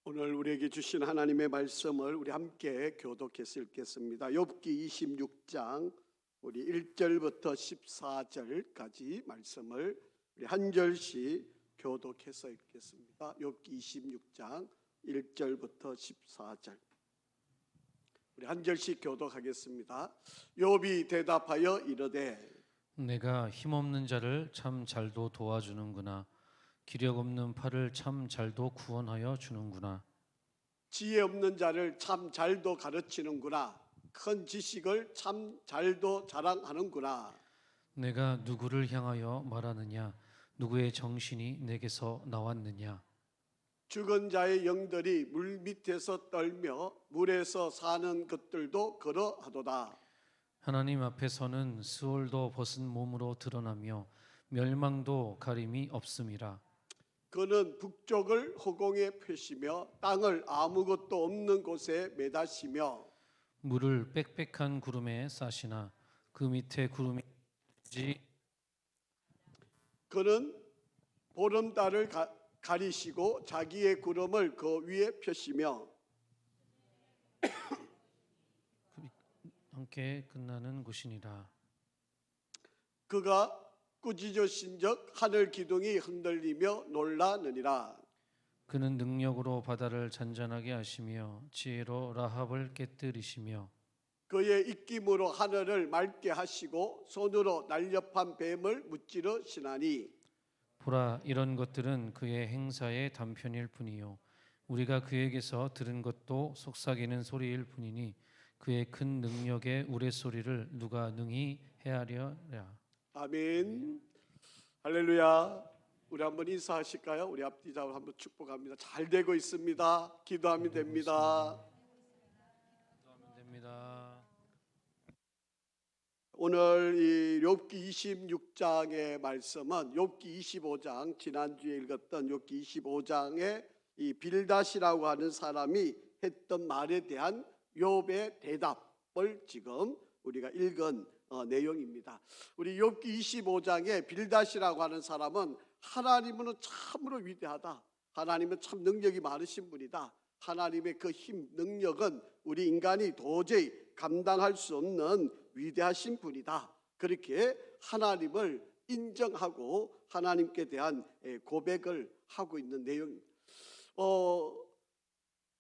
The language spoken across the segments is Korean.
오늘 우리에게 주신 하나님의 말씀을 우리 함께 교독해서 읽겠습니다. 욥기 26장 우리 1절부터 14절까지 말씀을 우리 한 절씩 교독해서 읽겠습니다. 욥기 26장 1절부터 14절 우리 한 절씩 교독하겠습니다. 욥이 대답하여 이르되 내가 힘없는 자를 참 잘도 도와주는구나. 기력 없는 팔을 참 잘도 구원하여 주는구나. 지혜 없는 자를 참 잘도 가르치는구나. 큰 지식을 참 잘도 자랑하는구나. 내가 누구를 향하여 말하느냐? 누구의 정신이 내게서 나왔느냐? 죽은 자의 영들이 물 밑에서 떨며 물에서 사는 것들도 그러하도다. 하나님 앞에서는 스올도 벗은 몸으로 드러나며 멸망도 가림이 없음이라. 그는 북쪽을 허공에 펴시며 땅을 아무것도 없는 곳에 매다시며 물을 빽빽한 구름에 싸시나 그 밑에 구름이 그는 보름달을 가리시고 자기의 구름을 그 위에 펴시며 함께 끝나는 곳이니라. 그가 꾸짖으신즉 하늘 기둥이 흔들리며 놀라느니라. 그는 능력으로 바다를 잔잔하게 하시며 지혜로 라합을 깨뜨리시며 그의 입김으로 하늘을 맑게 하시고 손으로 날렵한 뱀을 무찌르시나니 보라, 이런 것들은 그의 행사의 단편일 뿐이요 우리가 그에게서 들은 것도 속삭이는 소리일 뿐이니 그의 큰 능력의 우레소리를 누가 능히 헤아려랴. 아멘. 할렐루야. 우리 한번 인사하실까요? 우리 앞뒤 좌우로 한번 축복합니다. 잘 되고 있습니다. 기도하면 됩니다. 기도하면 됩니다. 오늘 이 욥기 26장의 말씀은 욥기 25장 지난주에 읽었던 욥기 25장의 이 빌닷이라고 하는 사람이 했던 말에 대한 욥의 대답을 지금 우리가 읽은 내용입니다. 우리 욥기 25장에 빌닷이라고 하는 사람은 하나님은 참으로 위대하다. 하나님은 참 능력이 많으신 분이다. 하나님의 그 힘, 능력은 우리 인간이 도저히 감당할 수 없는 위대하신 분이다. 그렇게 하나님을 인정하고 하나님께 대한 고백을 하고 있는 내용입니다.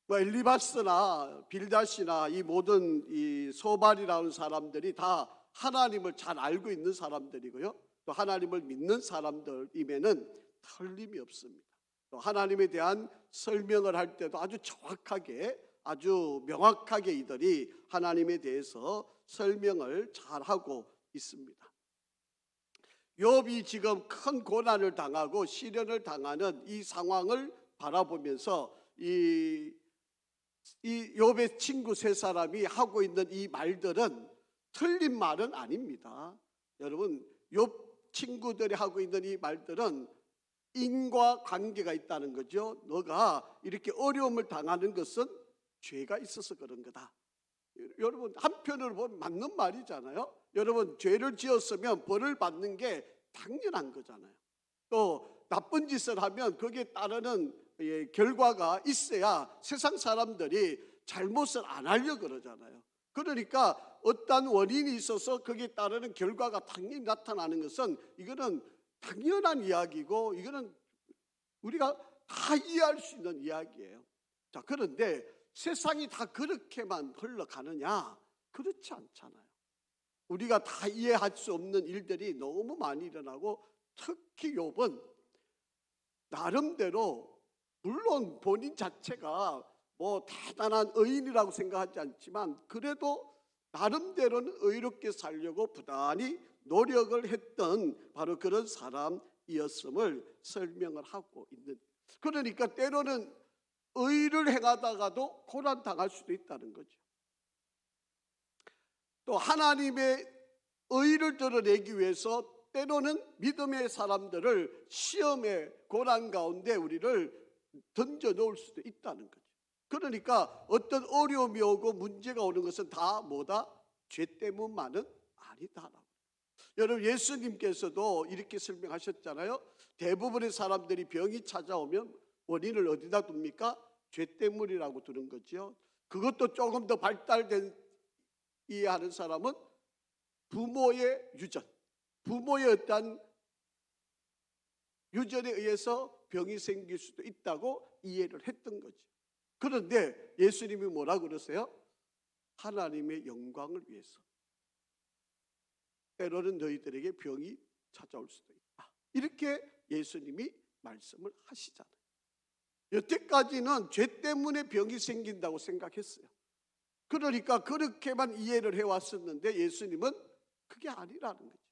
엘리바스나 빌닷이나 이 모든 이 소발이라는 사람들이 다 하나님을 잘 알고 있는 사람들이고요. 또 하나님을 믿는 사람들임에는 틀림이 없습니다. 또 하나님에 대한 설명을 할 때도 아주 정확하게 아주 명확하게 이들이 하나님에 대해서 설명을 잘하고 있습니다. 욥이 지금 큰 고난을 당하고 시련을 당하는 이 상황을 바라보면서 이 욥의 친구 세 사람이 하고 있는 이 말들은 틀린 말은 아닙니다. 여러분, 욥 친구들이 하고 있는 이 말들은 인과 관계가 있다는 거죠. 너가 이렇게 어려움을 당하는 것은 죄가 있어서 그런 거다. 여러분, 한편으로 보면 맞는 말이잖아요. 여러분, 죄를 지었으면 벌을 받는 게 당연한 거잖아요. 또 나쁜 짓을 하면 거기에 따르는 결과가 있어야 세상 사람들이 잘못을 안 하려고 그러잖아요. 그러니까 어떤 원인이 있어서 거기에 따르는 결과가 당연히 나타나는 것은 이거는 당연한 이야기고 이거는 우리가 다 이해할 수 있는 이야기예요. 자, 그런데 세상이 다 그렇게만 흘러가느냐? 그렇지 않잖아요. 우리가 다 이해할 수 없는 일들이 너무 많이 일어나고 특히 욥은 나름대로 물론 본인 자체가 뭐 대단한 의인이라고 생각하지 않지만 그래도 나름대로는 의롭게 살려고 부단히 노력을 했던 바로 그런 사람이었음을 설명을 하고 있는. 그러니까 때로는 의를 행하다가도 고난 당할 수도 있다는 거죠. 또 하나님의 의를 드러내기 위해서 때로는 믿음의 사람들을 시험의 고난 가운데 우리를 던져 놓을 수도 있다는 거죠. 그러니까 어떤 어려움이 오고 문제가 오는 것은 다 뭐다? 죄 때문만은 아니다라고. 여러분, 예수님께서도 이렇게 설명하셨잖아요. 대부분의 사람들이 병이 찾아오면 원인을 어디다 둡니까? 죄 때문이라고 들은 거죠. 그것도 조금 더 발달된 이해하는 사람은 부모의 유전, 부모의 어떤 유전에 의해서 병이 생길 수도 있다고 이해를 했던 거죠. 그런데 예수님이 뭐라 그러세요? 하나님의 영광을 위해서 때로는 너희들에게 병이 찾아올 수도 있다. 이렇게 예수님이 말씀을 하시잖아요. 여태까지는 죄 때문에 병이 생긴다고 생각했어요. 그러니까 그렇게만 이해를 해왔었는데 예수님은 그게 아니라는 거죠.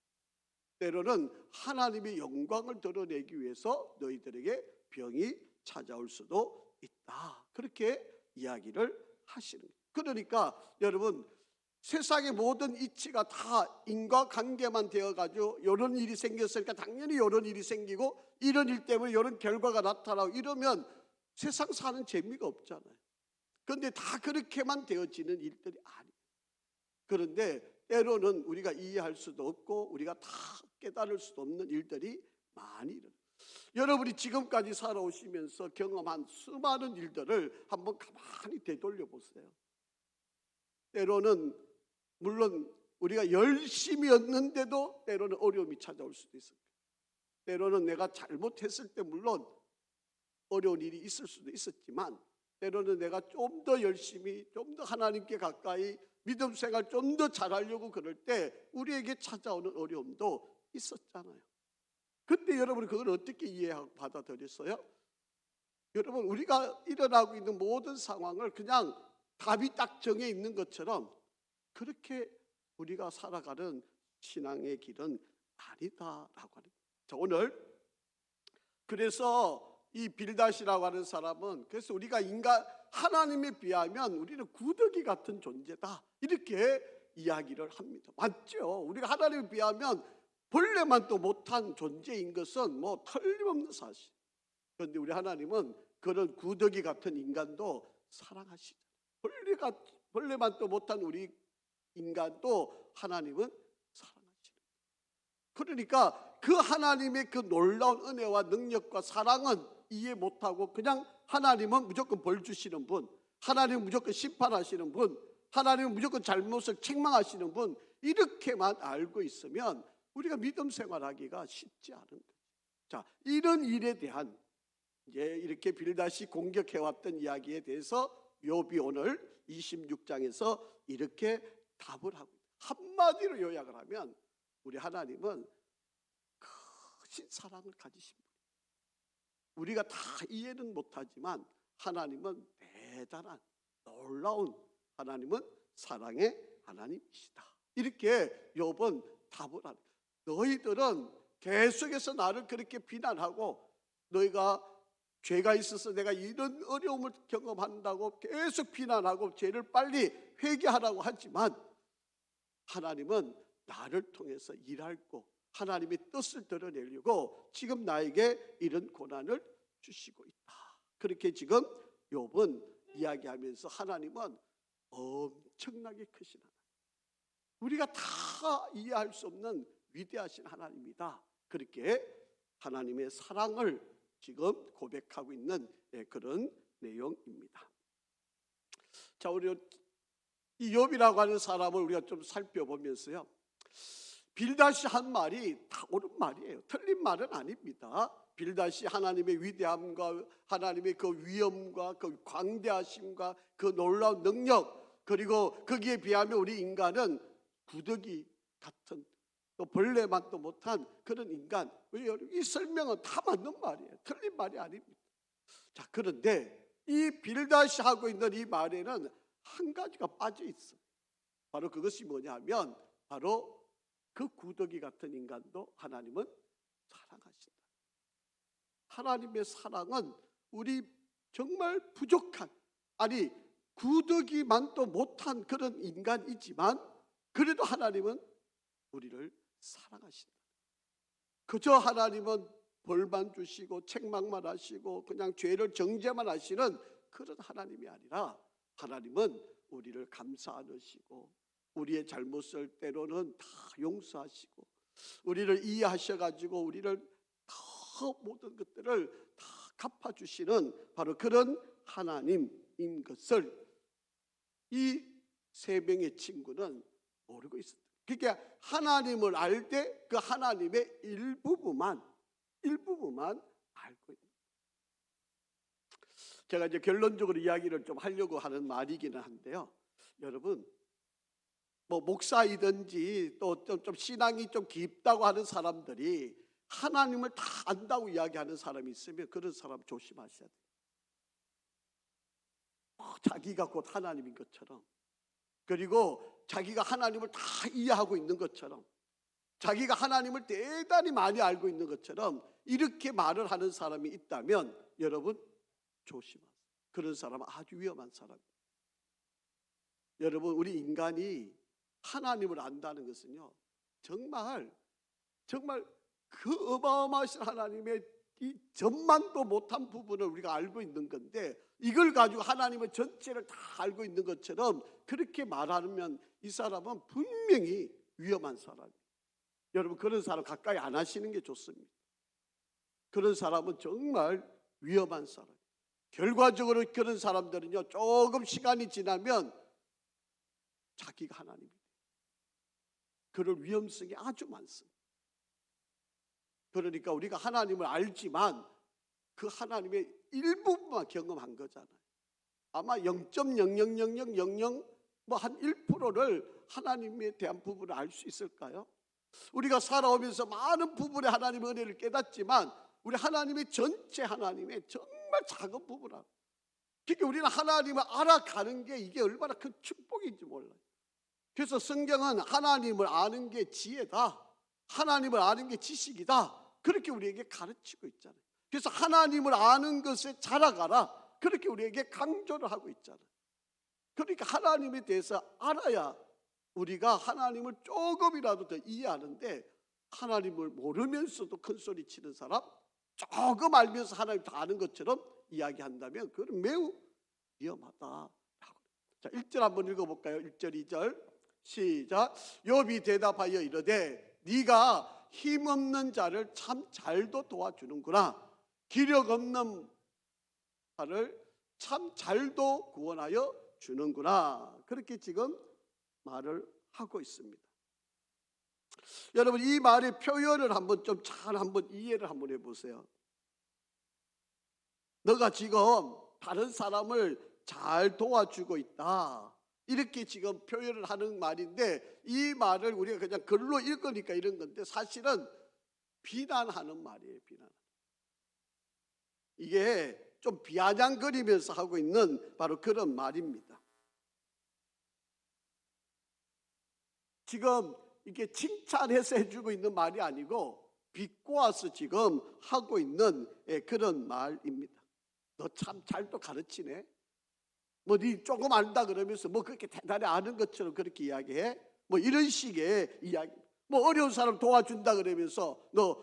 때로는 하나님의 영광을 드러내기 위해서 너희들에게 병이 찾아올 수도 있다. 그렇게 이야기를 하시는 거예요. 그러니까 여러분, 세상의 모든 이치가 다 인과관계만 되어가지고 이런 일이 생겼으니까 당연히 이런 일이 생기고 이런 일 때문에 이런 결과가 나타나고 이러면 세상 사는 재미가 없잖아요. 그런데 다 그렇게만 되어지는 일들이 아니에요. 그런데 때로는 우리가 이해할 수도 없고 우리가 다 깨달을 수도 없는 일들이 많이 일어나요. 여러분이 지금까지 살아오시면서 경험한 수많은 일들을 한번 가만히 되돌려 보세요. 때로는 물론 우리가 열심히 했는데도 때로는 어려움이 찾아올 수도 있어요. 때로는 내가 잘못했을 때 물론 어려운 일이 있을 수도 있었지만 때로는 내가 좀 더 열심히 좀 더 하나님께 가까이 믿음 생활 좀 더 잘하려고 그럴 때 우리에게 찾아오는 어려움도 있었잖아요. 그때 여러분 그걸 어떻게 이해하고 받아들였어요? 여러분, 우리가 일어나고 있는 모든 상황을 그냥 답이 딱 정해 있는 것처럼 그렇게 우리가 살아가는 신앙의 길은 아니다라고 하는 거예요. 자, 오늘 그래서 이 빌닷이라고 하는 사람은 그래서 우리가 인간 하나님에 비하면 우리는 구더기 같은 존재다 이렇게 이야기를 합니다. 맞죠? 우리가 하나님에 비하면 벌레만도 못한 존재인 것은 뭐 틀림없는 사실. 그런데 우리 하나님은 그런 구더기 같은 인간도 사랑하시죠. 벌레만도 못한 우리 인간도 하나님은 사랑하시는. 그러니까 그 하나님의 그 놀라운 은혜와 능력과 사랑은 이해 못하고 그냥 하나님은 무조건 벌 주시는 분, 하나님은 무조건 심판하시는 분, 하나님은 무조건 잘못을 책망하시는 분, 이렇게만 알고 있으면 우리가 믿음 생활하기가 쉽지 않은 거예요. 자, 이런 일에 대한 이제 이렇게 빌닷이 공격해왔던 이야기에 대해서 욥이 오늘 26장에서 이렇게 답을 하고 있어요. 한마디로 요약을 하면 우리 하나님은 크신 사랑을 가지신 분이에요. 우리가 다 이해는 못하지만 하나님은 대단한 놀라운 하나님은 사랑의 하나님이시다. 이렇게 욥은 답을 하는 거예요. 너희들은 계속해서 나를 그렇게 비난하고 너희가 죄가 있어서 내가 이런 어려움을 경험한다고 계속 비난하고 죄를 빨리 회개하라고 하지만 하나님은 나를 통해서 일하고 하나님의 뜻을 드러내려고 지금 나에게 이런 고난을 주시고 있다. 그렇게 지금 욥은 이야기하면서 하나님은 엄청나게 크신 하나님, 우리가 다 이해할 수 없는 위대하신 하나님이다. 그렇게 하나님의 사랑을 지금 고백하고 있는 그런 내용입니다. 자, 우리 이 욥이라고 하는 사람을 우리가 좀 살펴보면서요, 빌닷이 한 말이 다 옳은 말이에요. 틀린 말은 아닙니다. 빌닷이 하나님의 위대함과 하나님의 그 위엄과 그 광대하심과 그 놀라운 능력, 그리고 거기에 비하면 우리 인간은 구더기 같은 또 벌레만도 못한 그런 인간, 이 설명은 다 맞는 말이에요. 틀린 말이 아닙니다. 자, 그런데 이 빌닷이 하고 있는 이 말에는 한 가지가 빠져 있어요. 바로 그것이 뭐냐면 바로 그 구더기 같은 인간도 하나님은 사랑하신다. 하나님의 사랑은 우리 정말 부족한, 아니 구더기만도 못한 그런 인간이지만 그래도 하나님은 우리를 사랑하신다. 그저 하나님은 벌만 주시고 책망만 하시고 그냥 죄를 정죄만 하시는 그런 하나님이 아니라 하나님은 우리를 감싸 안으시고 우리의 잘못을 때로는 다 용서하시고 우리를 이해하셔가지고 우리를 더 모든 것들을 다 갚아주시는 바로 그런 하나님인 것을 이 세 명의 친구는 모르고 있었다. 그러니까 하나님을 알 때 그 하나님의 일부분만 알고 있는. 제가 이제 결론적으로 이야기를 좀 하려고 하는 말이기는 한데요. 여러분, 뭐 목사이든지 또 좀 신앙이 좀 깊다고 하는 사람들이 하나님을 다 안다고 이야기하는 사람이 있으면 그런 사람 조심하셔야 돼요. 자기가 곧 하나님인 것처럼, 그리고 자기가 하나님을 다 이해하고 있는 것처럼, 자기가 하나님을 대단히 많이 알고 있는 것처럼 이렇게 말을 하는 사람이 있다면 여러분 조심하세요. 그런 사람은 아주 위험한 사람입니다. 여러분, 우리 인간이 하나님을 안다는 것은요, 정말 그 어마어마하신 하나님의 이 전만도 못한 부분을 우리가 알고 있는 건데, 이걸 가지고 하나님의 전체를 다 알고 있는 것처럼 그렇게 말하면 이 사람은 분명히 위험한 사람이에요. 여러분, 그런 사람 가까이 안 하시는 게 좋습니다. 그런 사람은 정말 위험한 사람이에요. 결과적으로 그런 사람들은요, 조금 시간이 지나면 자기가 하나님이에요. 그럴 위험성이 아주 많습니다. 그러니까 우리가 하나님을 알지만 그 하나님의 일부분만 경험한 거잖아요. 아마 0.000000 뭐 한 1%를 하나님에 대한 부분을 알 수 있을까요? 우리가 살아오면서 많은 부분의 하나님의 은혜를 깨닫지만 우리 하나님의 전체 하나님의 정말 작은 부분을, 그러니까 우리는 하나님을 알아가는 게 이게 얼마나 큰 축복인지 몰라요. 그래서 성경은 하나님을 아는 게 지혜다, 하나님을 아는 게 지식이다, 그렇게 우리에게 가르치고 있잖아요. 그래서 하나님을 아는 것에 자라가라, 그렇게 우리에게 강조를 하고 있잖아요. 그러니까 하나님에 대해서 알아야 우리가 하나님을 조금이라도 더 이해하는데, 하나님을 모르면서도 큰 소리 치는 사람, 조금 알면서 하나님 다 아는 것처럼 이야기한다면 그건 매우 위험하다. 자, 1절 한번 읽어볼까요? 1절 2절 시작. 욥이 대답하여 이르되 네가 힘없는 자를 참 잘도 도와주는구나. 기력 없는 자를 참 잘도 구원하여 주는구나. 그렇게 지금 말을 하고 있습니다. 여러분, 이 말의 표현을 한번 좀 잘 한번 이해를 한번 해보세요. 너가 지금 다른 사람을 잘 도와주고 있다, 이렇게 지금 표현을 하는 말인데, 이 말을 우리가 그냥 글로 읽으니까 이런 건데 사실은 비난하는 말이에요. 비난. 이게 좀 비아냥거리면서 하고 있는 바로 그런 말입니다. 지금 이게 칭찬해서 해주고 있는 말이 아니고 비꼬아서 지금 하고 있는 그런 말입니다. 너 참 잘도 가르치네. 뭐 네 조금 안다 그러면서 뭐 그렇게 대단히 아는 것처럼 그렇게 이야기해? 뭐 이런 식의 이야기. 뭐 어려운 사람 도와준다 그러면서 너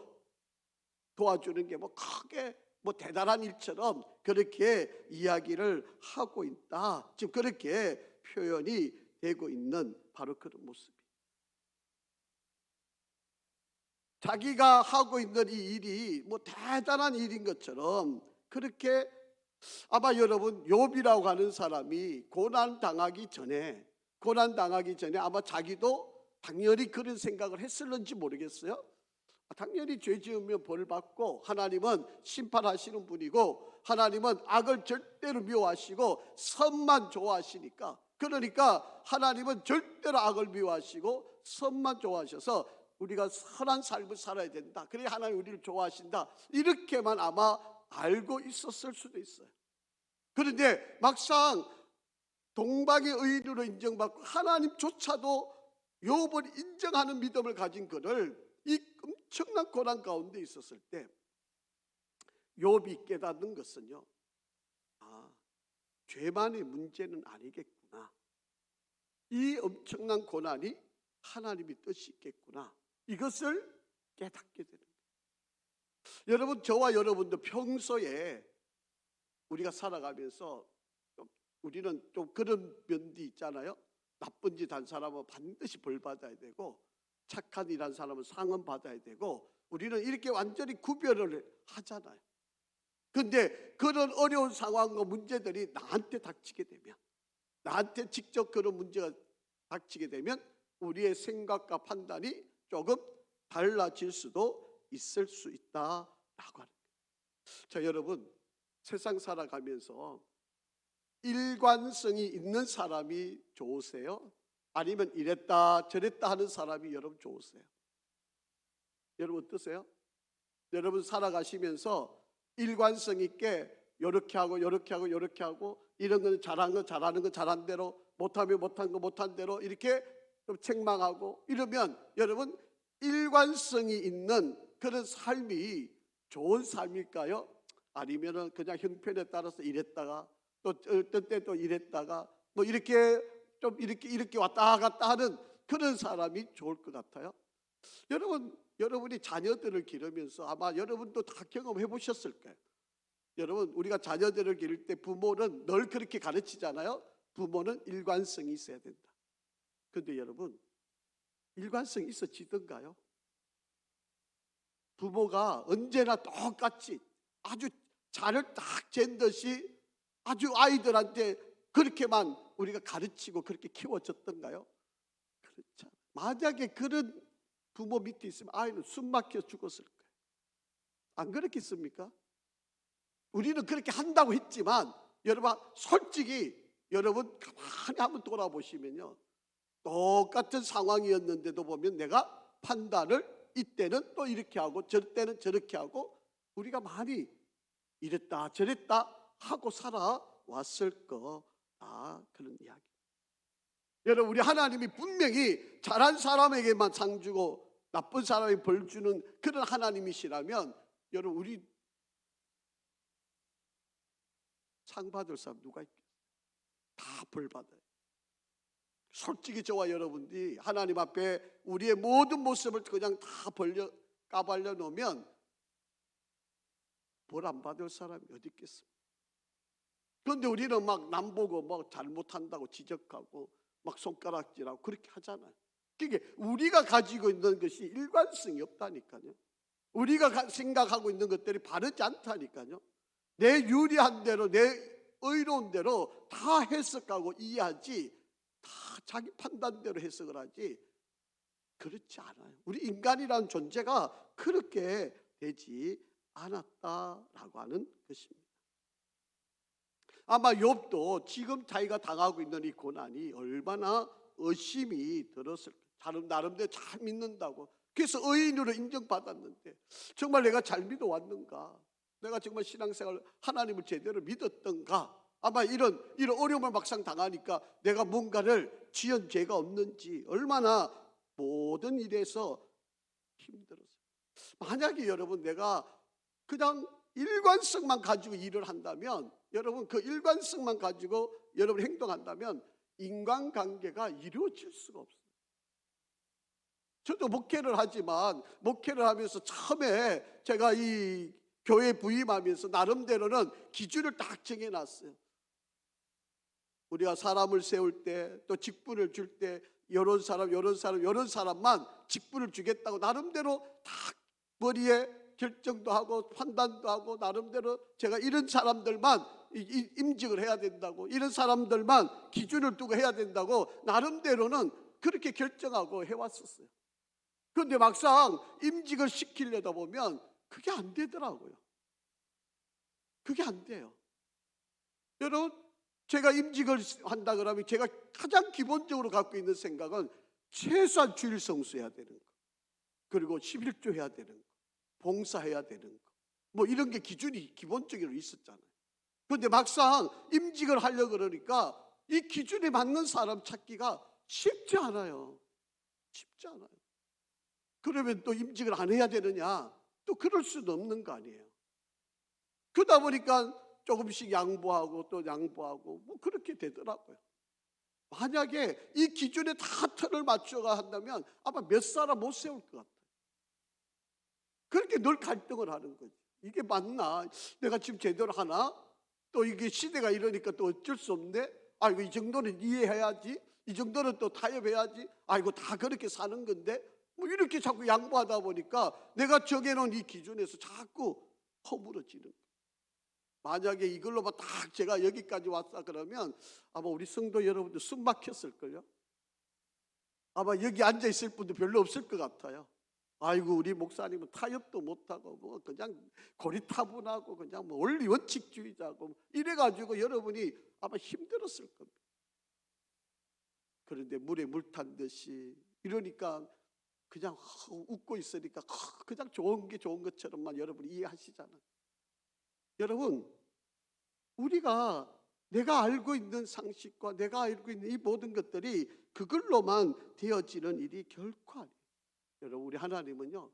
도와주는 게 뭐 크게 뭐 대단한 일처럼 그렇게 이야기를 하고 있다. 지금 그렇게 표현이 되고 있는 바로 그런 모습이에요. 자기가 하고 있는 이 일이 뭐 대단한 일인 것처럼 그렇게, 아마 여러분 욥이라고 하는 사람이 고난 당하기 전에 아마 자기도 당연히 그런 생각을 했을는지 모르겠어요. 당연히 죄 지으면 벌 받고 하나님은 심판하시는 분이고 하나님은 악을 절대로 미워하시고 선만 좋아하시니까, 그러니까 하나님은 절대로 악을 미워하시고 선만 좋아하셔서 우리가 선한 삶을 살아야 된다, 그래야 하나님 우리를 좋아하신다, 이렇게만 아마 알고 있었을 수도 있어요. 그런데 막상 동방의 의인으로 인정받고 하나님조차도 욥을 인정하는 믿음을 가진 그를 이 엄청난 고난 가운데 있었을 때 욥이 깨닫는 것은요, 죄만의 문제는 아니겠구나, 이 엄청난 고난이 하나님의 뜻이 있겠구나, 이것을 깨닫게 되는 거예요. 여러분, 저와 여러분도 평소에 우리가 살아가면서 우리는 좀 그런 면도 있잖아요. 나쁜 짓 한 사람은 반드시 벌 받아야 되고 착한 일 한 사람은 상은 받아야 되고, 우리는 이렇게 완전히 구별을 하잖아요. 근데 그런 어려운 상황과 문제들이 나한테 닥치게 되면, 나한테 직접 그런 문제가 닥치게 되면 우리의 생각과 판단이 조금 달라질 수도 있을 수 있다라고 하는 거예요. 자, 여러분, 세상 살아가면서 일관성이 있는 사람이 좋으세요? 아니면 이랬다 저랬다 하는 사람이 여러분 좋으세요? 여러분 어떠세요? 여러분 살아가시면서 일관성 있게 요렇게 하고 요렇게 하고 요렇게 하고, 이런 거는 잘한 거 잘하는 거 잘한 대로, 못하면 못한 거 못한 대로 이렇게 좀 책망하고 이러면 여러분 일관성이 있는 그런 삶이 좋은 삶일까요? 아니면은 그냥 형편에 따라서 이랬다가 또 어떤 때 또 이랬다가 뭐 이렇게 좀 이렇게 왔다 갔다 하는 그런 사람이 좋을 것 같아요? 여러분이 자녀들을 기르면서 아마 여러분도 다 경험해 보셨을 거예요. 여러분, 우리가 자녀들을 기를 때 부모는 늘 그렇게 가르치잖아요. 부모는 일관성이 있어야 된다. 그런데 여러분, 일관성이 있어지던가요? 부모가 언제나 똑같이 아주 잘을 딱 잰 듯이 아주 아이들한테 그렇게만 우리가 가르치고 그렇게 키워줬던가요? 그렇죠. 만약에 그런 부모 밑에 있으면 아이는 숨 막혀 죽었을 거예요. 안 그렇겠습니까? 우리는 그렇게 한다고 했지만 여러분 솔직히 여러분 가만히 한번 돌아보시면요, 똑같은 상황이었는데도 보면 내가 판단을 이때는 또 이렇게 하고 저때는 저렇게 하고 우리가 많이 이랬다 저랬다 하고 살아왔을 거다, 그런 이야기. 여러분, 우리 하나님이 분명히 잘한 사람에게만 상 주고 나쁜 사람에 벌 주는 그런 하나님이시라면 여러분 우리 상 받을 사람 누가 있겠어요? 다 벌 받아요. 솔직히 저와 여러분들이 하나님 앞에 우리의 모든 모습을 그냥 다 까발려 놓으면 벌 안 받을 사람이 어디 있겠습니까? 그런데 우리는 막 남 보고 막 잘못한다고 지적하고 막 손가락질하고 그렇게 하잖아요. 그게 우리가 가지고 있는 것이 일관성이 없다니까요. 우리가 생각하고 있는 것들이 바르지 않다니까요. 내 유리한 대로 내 의로운 대로 다 해석하고 이해하지, 다 자기 판단대로 해석을 하지 그렇지 않아요. 우리 인간이라는 존재가 그렇게 되지 않았다라고 하는 것입니다. 아마 욥도 지금 자기가 당하고 있는 이 고난이 얼마나 의심이 들었을 거예요. 나름대로 잘 믿는다고, 그래서 의인으로 인정받았는데 정말 내가 잘 믿어왔는가, 내가 정말 신앙생활 하나님을 제대로 믿었던가, 아마 이런 어려움을 막상 당하니까 내가 뭔가를 지은 죄가 없는지 얼마나 모든 일에서 힘들었어요. 만약에 여러분 내가 그냥 일관성만 가지고 일을 한다면, 여러분 그 일관성만 가지고 여러분 행동한다면 인간관계가 이루어질 수가 없어요. 저도 목회를 하지만 목회를 하면서 처음에 제가 이 교회 부임하면서 나름대로는 기준을 딱 정해놨어요. 우리가 사람을 세울 때 또 직분을 줄 때 이런 사람만 직분을 주겠다고 나름대로 딱 머리에 결정도 하고 판단도 하고, 나름대로 제가 이런 사람들만 임직을 해야 된다고, 이런 사람들만 기준을 두고 해야 된다고 나름대로는 그렇게 결정하고 해왔었어요. 그런데 막상 임직을 시키려다 보면 그게 안 되더라고요. 그게 안 돼요. 여러분, 제가 임직을 한다 그러면 제가 가장 기본적으로 갖고 있는 생각은 최소한 주일 성수해야 되는 거, 그리고 11조 해야 되는 거, 봉사해야 되는 거, 뭐 이런 게 기준이 기본적으로 있었잖아요. 그런데 막상 임직을 하려고 그러니까 이 기준에 맞는 사람 찾기가 쉽지 않아요. 쉽지 않아요. 그러면 또 임직을 안 해야 되느냐? 또 그럴 수는 없는 거 아니에요. 그러다 보니까 조금씩 양보하고 또 양보하고 뭐 그렇게 되더라고요. 만약에 이 기준에 다 틀을 맞춰가 한다면 아마 몇 사람 못 세울 것 같아요. 그렇게 늘 갈등을 하는 거지. 이게 맞나? 내가 지금 제대로 하나? 또 이게 시대가 이러니까 또 어쩔 수 없네? 아이고 이 정도는 이해해야지, 이 정도는 또 타협해야지, 아이고 다 그렇게 사는 건데, 뭐 이렇게 자꾸 양보하다 보니까 내가 정해놓은 이 기준에서 자꾸 허물어지는 거예요. 만약에 이걸로만 딱 제가 여기까지 왔다 그러면 아마 우리 성도 여러분들 숨 막혔을걸요. 아마 여기 앉아 있을 분도 별로 없을 것 같아요. 아이고, 우리 목사님은 타협도 못하고 뭐 그냥 고리타분하고 그냥 뭐 원리 원칙주의자고 이래가지고 여러분이 아마 힘들었을 겁니다. 그런데 물에 물 탄 듯이 이러니까 그냥 웃고 있으니까 그냥 좋은 게 좋은 것처럼만 여러분이 이해하시잖아요. 여러분, 우리가 내가 알고 있는 상식과 내가 알고 있는 이 모든 것들이 그걸로만 되어지는 일이 결코 아니에요. 여러분, 우리 하나님은요,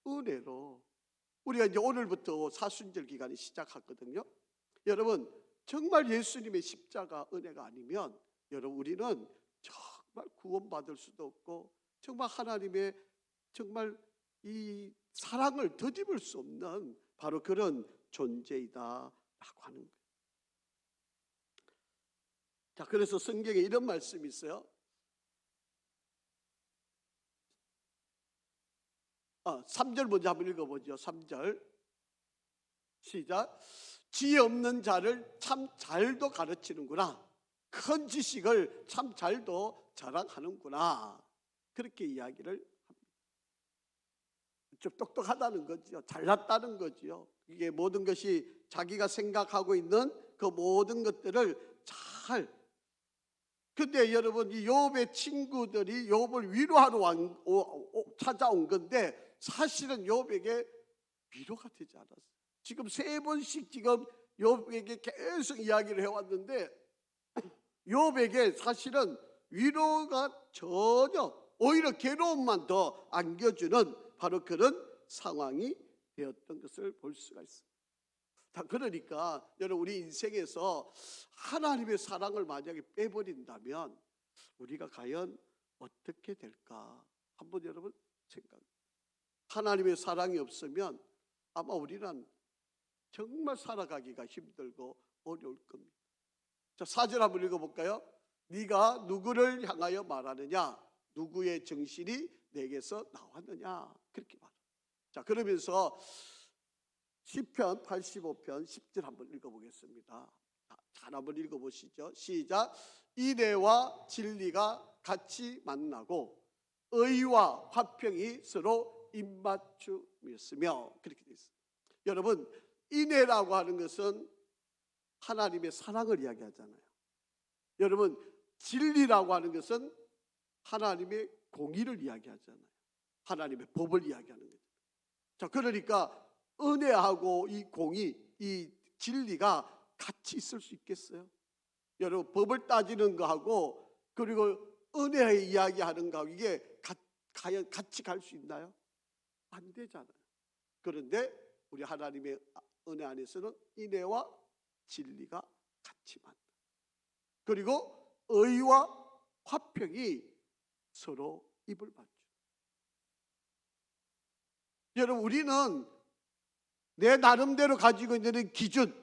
은혜로 우리가 이제 오늘부터 사순절 기간이 시작하거든요. 여러분, 정말 예수님의 십자가 은혜가 아니면 여러분 우리는 정말 구원받을 수도 없고 정말 하나님의 정말 이 사랑을 더듬을 수 없는 바로 그런 존재이다라고 하는 거예요. 자, 그래서 성경에 이런 말씀이 있어요. 3절 먼저 한번 읽어보죠. 3절 시작. 지혜 없는 자를 참 잘도 가르치는구나. 큰 지식을 참 잘도 자랑하는구나. 그렇게 이야기를 합니다. 좀 똑똑하다는 거죠. 잘났다는 거죠. 이게 모든 것이 자기가 생각하고 있는 그 모든 것들을 잘. 근데 여러분, 이 욥의 친구들이 욥을 위로하러 찾아온 건데 사실은 욥에게 위로가 되지 않았어요. 지금 3번씩 지금 욥에게 계속 이야기를 해왔는데 욥에게 사실은 위로가 전혀 오히려 괴로움만 더 안겨주는 바로 그런 상황이 되었던 것을 볼 수가 있습니다. 그러니까 여러분, 우리 인생에서 하나님의 사랑을 만약에 빼버린다면 우리가 과연 어떻게 될까? 한번 여러분 생각해요. 하나님의 사랑이 없으면 아마 우리는 정말 살아가기가 힘들고 어려울 겁니다. 자, 4절 한번 읽어볼까요? 네가 누구를 향하여 말하느냐? 누구의 정신이 내게서 나왔느냐? 그렇게 말합니다. 자, 그러면서 시편 85편 10절 한번 읽어보겠습니다. 잘 한번 읽어보시죠. 시작. 인애와 진리가 같이 만나고 의와 화평이 서로 입맞춤이었으며 그렇게 되어 있습니다. 여러분, 인애라고 하는 것은 하나님의 사랑을 이야기하잖아요. 여러분, 진리라고 하는 것은 하나님의 공의를 이야기하잖아요. 하나님의 법을 이야기하는 거죠. 자, 그러니까 은혜하고 이 공의, 이 진리가 같이 있을 수 있겠어요? 여러분, 법을 따지는 거하고 그리고 은혜의 이야기하는 거하고 이게 과연 같이 갈 수 있나요? 안 되잖아요. 그런데 우리 하나님의 은혜 안에서는 인애와 진리가 같이 만나. 그리고 의와 화평이 서로 입을 맞죠. 여러분, 우리는 내 나름대로 가지고 있는 기준,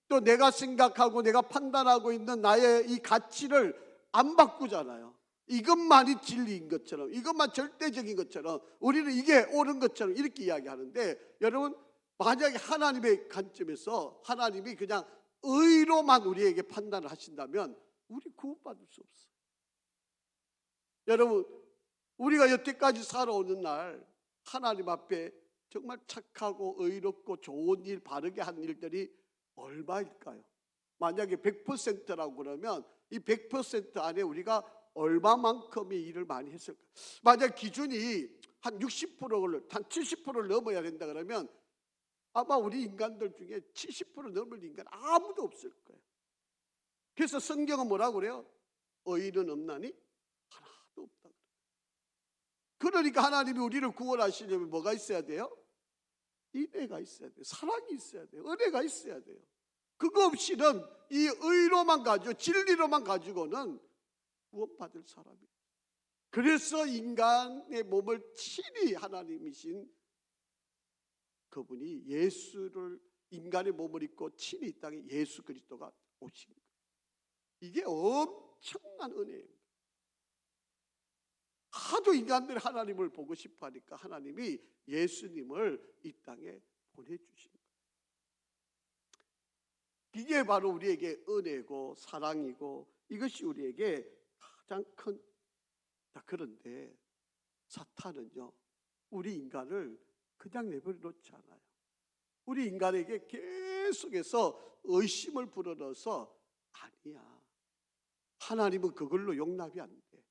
또 내가 생각하고 내가 판단하고 있는 나의 이 가치를 안 바꾸잖아요. 이것만이 진리인 것처럼, 이것만 절대적인 것처럼, 우리는 이게 옳은 것처럼 이렇게 이야기하는데, 여러분, 만약에 하나님의 관점에서 하나님이 그냥 의로만 우리에게 판단을 하신다면 우리 구원받을 수 없어요. 여러분, 우리가 여태까지 살아오는 날 하나님 앞에 정말 착하고 의롭고 좋은 일, 바르게 한 일들이 얼마일까요? 만약에 100%라고 그러면 이 100% 안에 우리가 얼마만큼의 일을 많이 했을까요? 만약 기준이 한 60%를, 한 70%를 넘어야 된다 그러면 아마 우리 인간들 중에 70% 넘을 인간 아무도 없을 거예요. 그래서 성경은 뭐라고 그래요? 의인은 없나니 하나도 없다. 그러니까 하나님이 우리를 구원하시려면 뭐가 있어야 돼요? 인애가 있어야 돼요. 사랑이 있어야 돼요. 은혜가 있어야 돼요. 그거 없이는 이 의로만 가지고 진리로만 가지고는 구원받을 사람이. 그래서 인간의 몸을 친히 하나님이신 그분이 예수를 인간의 몸을 입고 친히 이 땅에 예수 그리스도가 오신 거예요. 이게 엄청난 은혜입니다. 하도 인간들이 하나님을 보고 싶어 하니까 하나님이 예수님을 이 땅에 보내주신 거예요. 이게 바로 우리에게 은혜고 사랑이고 이것이 우리에게 가장 큰. 그런데 사탄은요, 우리 인간을 그냥 내버려 놓지 않아요. 우리 인간에게 계속해서 의심을 불어넣어서 아니야, 하나님은 그걸로 용납이 안 돼.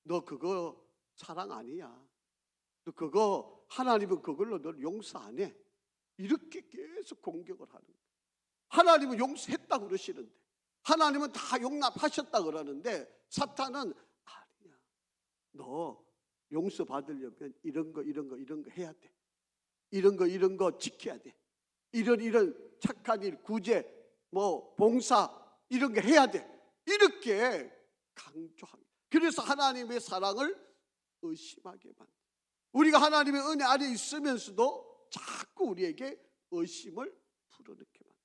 너 그거 사랑 아니야. 너 그거 하나님은 그걸로 널 용서 안 해. 이렇게 계속 공격을 하는 거예요. 하나님은 용서했다고 그러시는데, 하나님은 다 용납하셨다고 그러는데 사탄은 아니야, 너 용서받으려면 이런 거 해야 돼. 이런 거 지켜야 돼. 이런 착한 일, 구제, 봉사 이런 게 해야 돼. 이렇게 강조합니다. 그래서 하나님의 사랑을 의심하게 만듭니다. 우리가 하나님의 은혜 안에 있으면서도 자꾸 우리에게 의심을 불어넣게 만듭니다.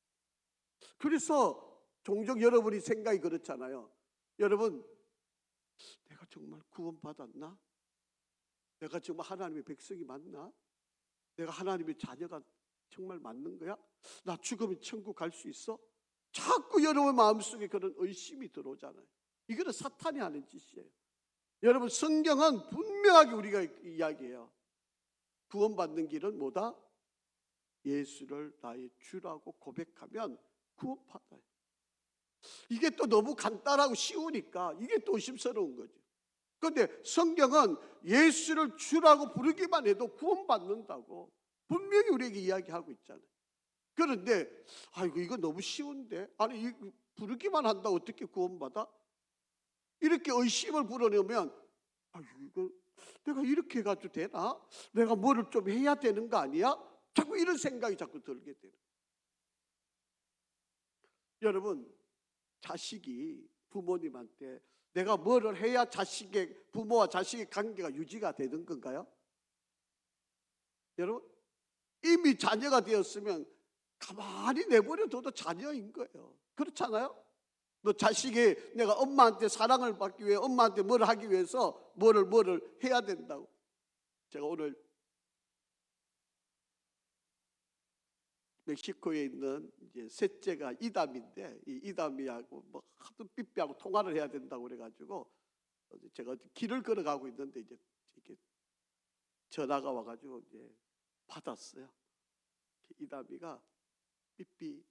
그래서 종종 여러분이 생각이 그렇잖아요. 여러분, 내가 정말 구원받았나? 내가 정말 하나님의 백성이 맞나? 내가 하나님의 자녀가 정말 맞는 거야? 나 죽으면 천국 갈 수 있어? 자꾸 여러분 마음속에 그런 의심이 들어오잖아요. 이거는 사탄이 하는 짓이에요. 여러분, 성경은 분명하게 우리가 이야기해요. 구원받는 길은 뭐다? 예수를 나의 주라고 고백하면 구원받아요. 이게 또 너무 간단하고 쉬우니까 이게 또 의심스러운 거죠. 그런데 성경은 예수를 주라고 부르기만 해도 구원받는다고 분명히 우리에게 이야기하고 있잖아요. 그런데 아이고, 이거 너무 쉬운데, 아니 부르기만 한다고 어떻게 구원받아? 이렇게 의심을 불어넣으면 아이고, 이거 내가 이렇게 해가지고 되나? 내가 뭐를 좀 해야 되는 거 아니야? 자꾸 이런 생각이 자꾸 들게 돼요. 여러분, 자식이 부모님한테 내가 뭐를 해야 부모와 자식의 관계가 유지가 되는 건가요? 여러분, 이미 자녀가 되었으면 가만히 내버려둬도 자녀인 거예요. 그렇잖아요? 너 자식이 내가 엄마한테 사랑을 받기 위해 엄마한테 뭘 하기 위해서 뭐를 해야 된다고. 제가 오늘 멕시코에 있는 이제 셋째가 이담인데, 이 이담이하고 하도 삐삐하고 통화를 해야 된다고 그래가지고 제가 길을 걸어가고 있는데 이제 이렇게 전화가 와가지고 이제 받았어요. 이담이가 삐삐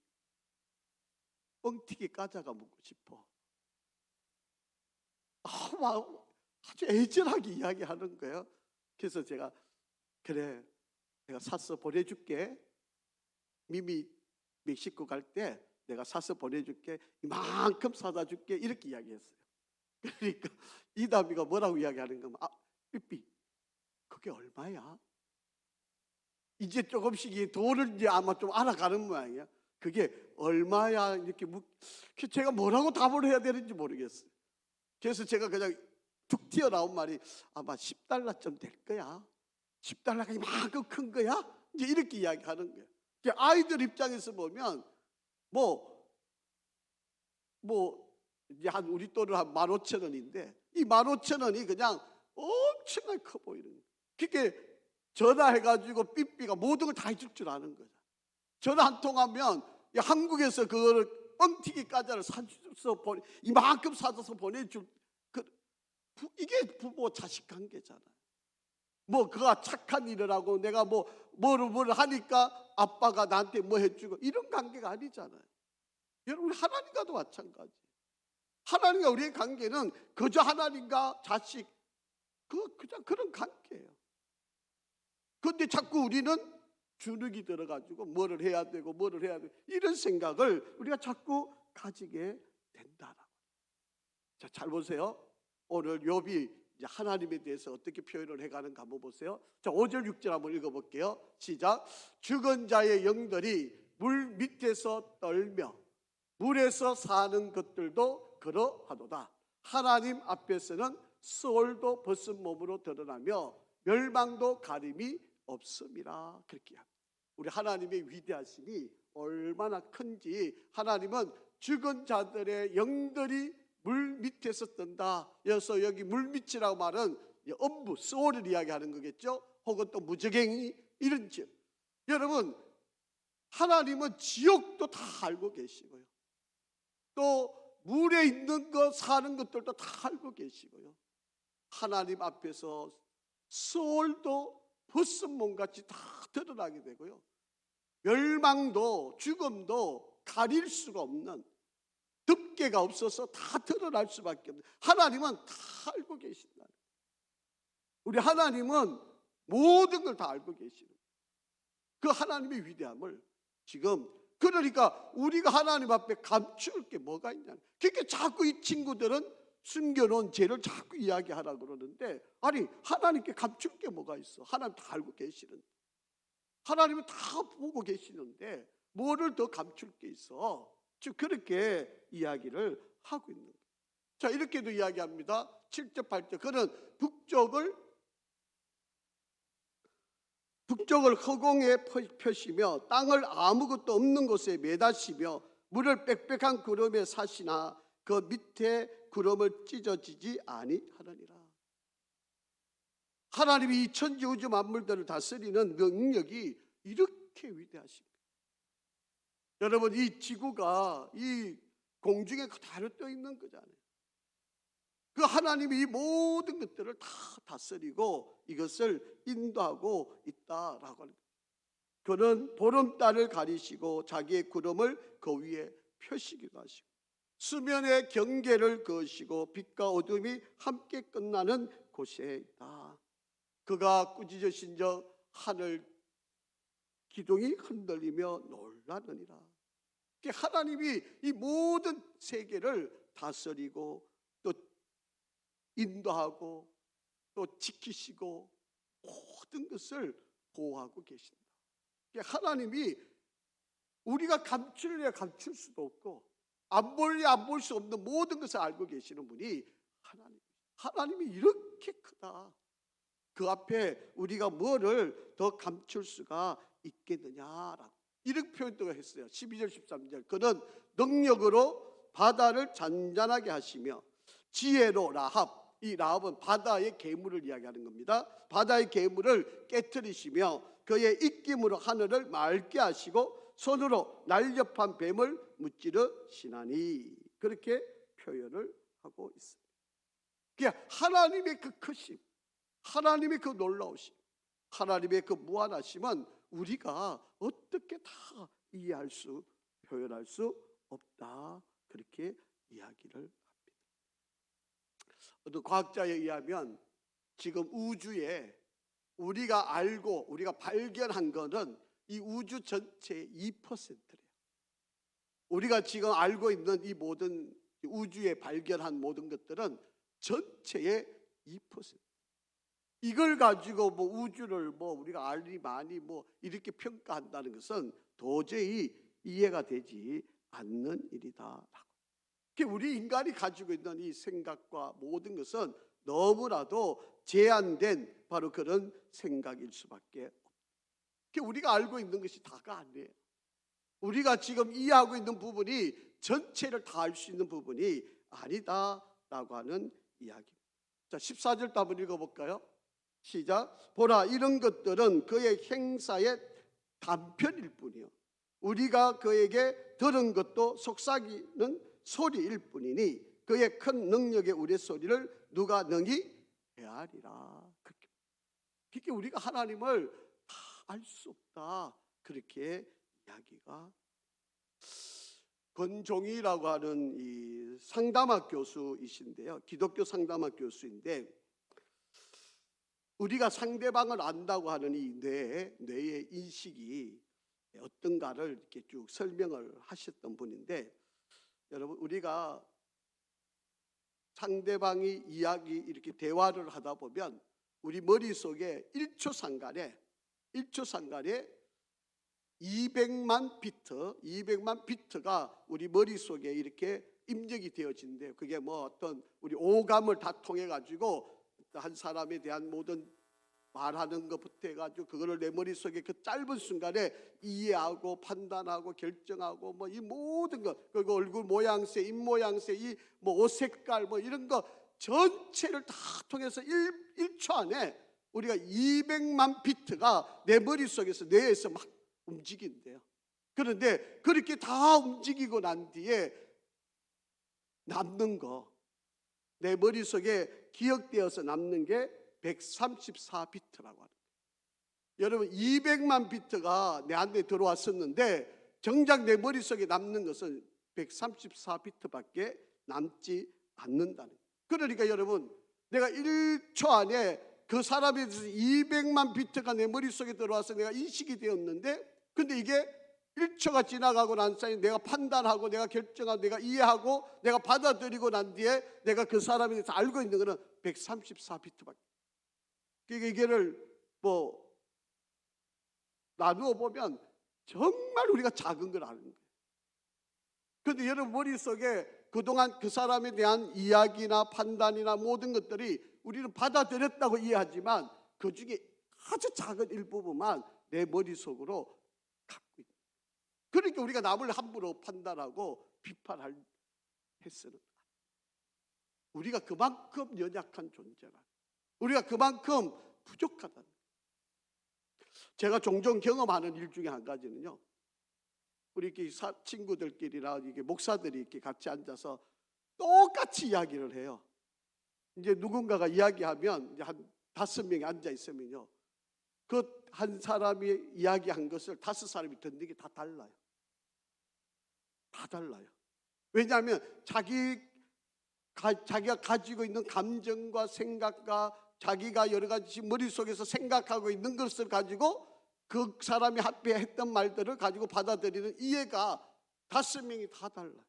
뻥튀기 까자가 먹고 싶어. 아주 애절하게 이야기하는 거예요. 그래서 제가 그래, 내가 사서 보내줄게. 미미 멕시코 갈 때 내가 사서 보내줄게. 이만큼 사다 줄게. 이렇게 이야기했어요. 그러니까 이담이가 뭐라고 이야기하는 거면 삐삐 그게 얼마야? 이제 조금씩 이 돈을 이제 아마 좀 알아가는 모양이야. 그게 얼마야? 이렇게 제가 뭐라고 답을 해야 되는지 모르겠어요. 그래서 제가 그냥 툭 튀어나온 말이 아마 $10쯤 될 거야. $10가 이만큼 큰 거야? 이제 이렇게 이야기하는 거예요. 아이들 입장에서 보면 이제 한 우리 돈으로 한 15,000원인데 이 15,000원이 그냥 엄청나게 커 보이는 거예요. 그게 전화해가지고 삐삐가 모든 걸 다 해줄 줄 아는 거죠. 전화 한 통하면 한국에서 그거를 뻥튀기 과자를 사줘서 이만큼 사줘서 보내줄 이게 부모 자식 관계잖아요. 그가 착한 일을 하고 내가 뭐를 하니까 아빠가 나한테 뭐 해주고 이런 관계가 아니잖아요. 여러분, 하나님과도 마찬가지. 하나님과 우리의 관계는 그저 하나님과 자식 그냥 그런 관계예요. 그런데 자꾸 우리는 주눅이 들어가지고 뭐를 해야 되고 이런 생각을 우리가 자꾸 가지게 된다라고. 자, 잘 보세요. 오늘 욥이 이제 하나님에 대해서 어떻게 표현을 해가는가 한번 보세요. 자, 5절 6절 한번 읽어볼게요. 시작. 죽은 자의 영들이 물 밑에서 떨며 물에서 사는 것들도 그러하도다. 하나님 앞에서는 수월도 벗은 몸으로 드러나며 멸망도 가림이 없음이라. 그렇게 합니다. 우리 하나님의 위대하심이 얼마나 큰지. 하나님은 죽은 자들의 영들이 물 밑에서 뜬다. 그래서 여기 물 밑이라고 말은 엄부, 소울을 이야기하는 거겠죠. 혹은 또 무저갱이 이런 즉. 여러분, 하나님은 지옥도 다 알고 계시고요. 또 물에 있는 것, 사는 것들도 다 알고 계시고요. 하나님 앞에서 수월도 벗은몸같이 다 드러나게 되고요. 멸망도 죽음도 가릴 수가 없는, 덮개가 없어서 다 드러날 수밖에 없는, 하나님은 다 알고 계신다. 우리 하나님은 모든 걸 다 알고 계시는 그 하나님의 위대함을 지금, 그러니까 우리가 하나님 앞에 감출 게 뭐가 있냐. 그러니까 자꾸 이 친구들은 숨겨놓은 죄를 자꾸 이야기하라고 그러는데, 아니 하나님께 감출 게 뭐가 있어. 하나님 다 알고 계시는데, 하나님은 다 보고 계시는데 뭐를 더 감출 게 있어. 즉 그렇게 이야기를 하고 있는 거예요. 자, 이렇게도 이야기합니다. 7절 8절 그는 북쪽을 허공에 펴시며 땅을 아무것도 없는 곳에 매다시며 물을 빽빽한 구름에 사시나 그 밑에 구름을 찢어지지 아니하느니라. 하나님이 이 천지 우주 만물들을 다스리는 능력이 이렇게 위대하십니다. 여러분, 이 지구가 이 공중에 그대로 떠 있는 거잖아요. 그 하나님이 이 모든 것들을 다 다스리고 이것을 인도하고 있다라고 합니다. 그는 보름달을 가리시고 자기의 구름을 그 위에 펴시기도 하시고 수면의 경계를 그으시고 빛과 어둠이 함께 끝나는 곳에 있다. 그가 꾸짖으신 적 하늘 기둥이 흔들리며 놀라느니라. 하나님이 이 모든 세계를 다스리고 또 인도하고 또 지키시고 모든 것을 보호하고 계신다. 하나님이 우리가 감추려 감출 수도 없고 안 볼래 안 볼 수 없는 모든 것을 알고 계시는 분이 하나님이 이렇게 크다. 그 앞에 우리가 뭐를 더 감출 수가 있겠느냐라고 이렇게 표현도 했어요. 12절 13절 그는 능력으로 바다를 잔잔하게 하시며 지혜로 라합, 이 라합은 바다의 괴물을 이야기하는 겁니다. 바다의 괴물을 깨트리시며 그의 입김으로 하늘을 맑게 하시고 손으로 날렵한 뱀을 무찌르시나니, 그렇게 표현을 하고 있습니다. 그러니까 하나님의 그 크심, 하나님의 그 놀라우심, 하나님의 그 무한하심은 우리가 어떻게 다 이해할 수, 표현할 수 없다. 그렇게 이야기를 합니다. 어떤 과학자에 의하면 지금 우주에 우리가 알고 우리가 발견한 것은 이 우주 전체의 2%래요. 우리가 지금 알고 있는 이 모든 우주에 발견한 모든 것들은 전체의 2%. 이걸 가지고 뭐 우주를 뭐 우리가 알리 많이 뭐 이렇게 평가한다는 것은 도저히 이해가 되지 않는 일이다. 우리 인간이 가지고 있는 이 생각과 모든 것은 너무나도 제한된 바로 그런 생각일 수밖에 없다. 우리가 알고 있는 것이 다가 아니에요. 우리가 지금 이해하고 있는 부분이 전체를 다 알 수 있는 부분이 아니다라고 하는 이야기입니다. 자, 14절도 한번 읽어볼까요? 시작. 보라, 이런 것들은 그의 행사의 단편일 뿐이요 우리가 그에게 들은 것도 속삭이는 소리일 뿐이니 그의 큰 능력의 우레소리를 누가 능히 헤아리라. 그렇게 우리가 하나님을 다 알 수 없다. 그렇게 이야기가. 권종희라고 하는 이 상담학 교수이신데요. 기독교 상담학 교수인데, 우리가 상대방을 안다고 하는 이 뇌의 인식이 어떤가를 이렇게 쭉 설명을 하셨던 분인데, 여러분, 우리가 상대방이 이야기 이렇게 대화를 하다 보면 우리 머릿속에 1초 상간에 200만 비트가 우리 머릿속에 이렇게 입력이 되어진대요. 그게 뭐 어떤 우리 오감을 다 통해 가지고 한 사람에 대한 모든 말하는 것부터 해가지고 그거를 내 머릿속에 그 짧은 순간에 이해하고 판단하고 결정하고 뭐 이 모든 것, 그리고 얼굴 모양새, 입 모양새, 이 뭐 옷 색깔 뭐 이런 거 전체를 다 통해서 1초 안에 우리가 200만 비트가 내 머릿속에서 뇌에서 막 움직인대요. 그런데 그렇게 다 움직이고 난 뒤에 남는 거, 내 머릿속에 기억되어서 남는 게 134비트라고 하는 거예요. 여러분 200만 비트가 내 안에 들어왔었는데 정작 내 머릿속에 남는 것은 134비트밖에 남지 않는다는 거예요. 그러니까 여러분, 내가 1초 안에 그 사람에 대해서 200만 비트가 내 머릿속에 들어와서 내가 인식이 되었는데, 근데 이게 1초가 지나가고 난 사이에 내가 판단하고 내가 결정하고 내가 이해하고 내가 받아들이고 난 뒤에 내가 그 사람에 대해서 알고 있는 것은 134비트밖에. 그러니까 이거를 뭐 나누어 보면 정말 우리가 작은 걸 아는 거예요. 그런데 여러분 머릿속에 그동안 그 사람에 대한 이야기나 판단이나 모든 것들이 우리는 받아들였다고 이해하지만 그 중에 아주 작은 일부분만 내 머릿속으로 갖고 있는 거예요. 그러니까 우리가 남을 함부로 판단하고 비판할 해서는 우리가 그만큼 연약한 존재라, 우리가 그만큼 부족하다는 거예요. 제가 종종 경험하는 일 중에 한 가지는요, 우리 이렇게 친구들끼리나 이게 목사들이 이렇게 같이 앉아서 똑같이 이야기를 해요. 이제 누군가가 이야기하면 이제 한 5명이 앉아 있으면요, 그 한 사람이 이야기한 것을 5사람이 듣는 게 다 달라요. 다 달라요. 왜냐하면 자기가 가지고 있는 감정과 생각과 자기가 여러 가지 머릿속에서 생각하고 있는 것을 가지고 그 사람이 앞에 했던 말들을 가지고 받아들이는 이해가 5명이 다 달라요.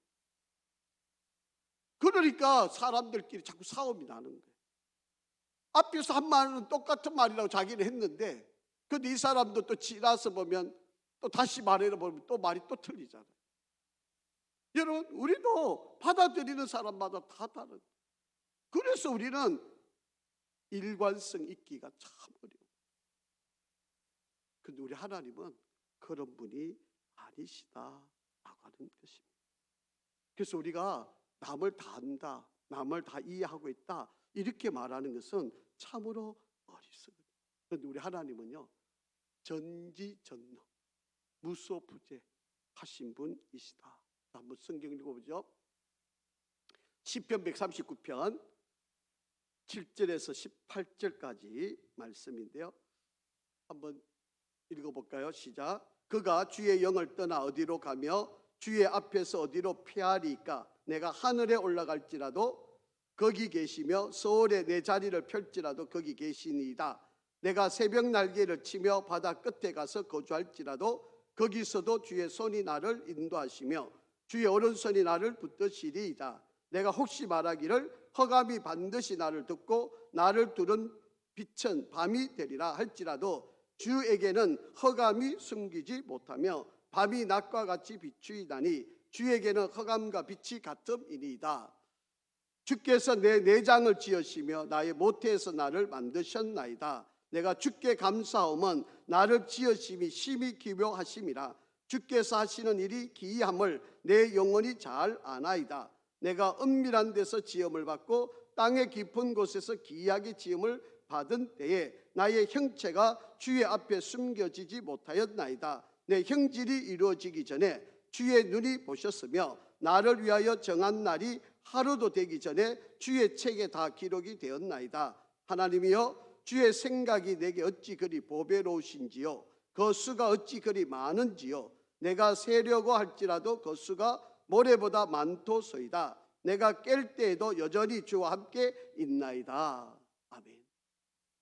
그러니까 사람들끼리 자꾸 싸움이 나는 거예요. 앞에서 한 말은 똑같은 말이라고 자기는 했는데, 근데 이 사람도 또 지나서 보면 또 다시 말해보면 또 말이 또 틀리잖아요. 여러분, 우리도 받아들이는 사람마다 다 다른. 그래서 우리는 일관성 있기가 참 어려워요. 근데 우리 하나님은 그런 분이 아니시다라고 하는 것입니다. 그래서 우리가 남을 다 안다, 남을 다 이해하고 있다, 이렇게 말하는 것은 참으로 어리석어요. 그런데 우리 하나님은요, 전지전능, 무소부재 하신 분이시다. 한번 성경 읽어보죠. 시편 139편 7절에서 18절까지 말씀인데요, 한번 읽어볼까요? 시작. 그가 주의 영을 떠나 어디로 가며 주의 앞에서 어디로 피하리까? 내가 하늘에 올라갈지라도 거기 계시며 서울에 내 자리를 펼지라도 거기 계시니이다. 내가 새벽 날개를 치며 바다 끝에 가서 거주할지라도 거기서도 주의 손이 나를 인도하시며 주의 오른손이 나를 붙드시리이다. 내가 혹시 말하기를 흑암이 반드시 나를 듣고 나를 두른 빛은 밤이 되리라 할지라도 주에게는 흑암이 숨기지 못하며 밤이 낮과 같이 비추이다니 주에게는 흑암과 빛이 같음이니이다. 주께서 내 내장을 지으시며 나의 모태에서 나를 만드셨나이다. 내가 주께 감사함은 나를 지으심이 심히 기묘하심이라. 주께서 하시는 일이 기이함을 내 영혼이 잘 아나이다. 내가 은밀한 데서 지음을 받고 땅의 깊은 곳에서 기이하게 지음을 받은 때에 나의 형체가 주의 앞에 숨겨지지 못하였나이다. 내 형질이 이루어지기 전에 주의 눈이 보셨으며 나를 위하여 정한 날이 하루도 되기 전에 주의 책에 다 기록이 되었나이다. 하나님이여, 주의 생각이 내게 어찌 그리 보배로우신지요, 그 수가 어찌 그리 많은지요. 내가 세려고 할지라도 그 수가 모래보다 많도소이다. 내가 깰 때에도 여전히 주와 함께 있나이다. 아멘.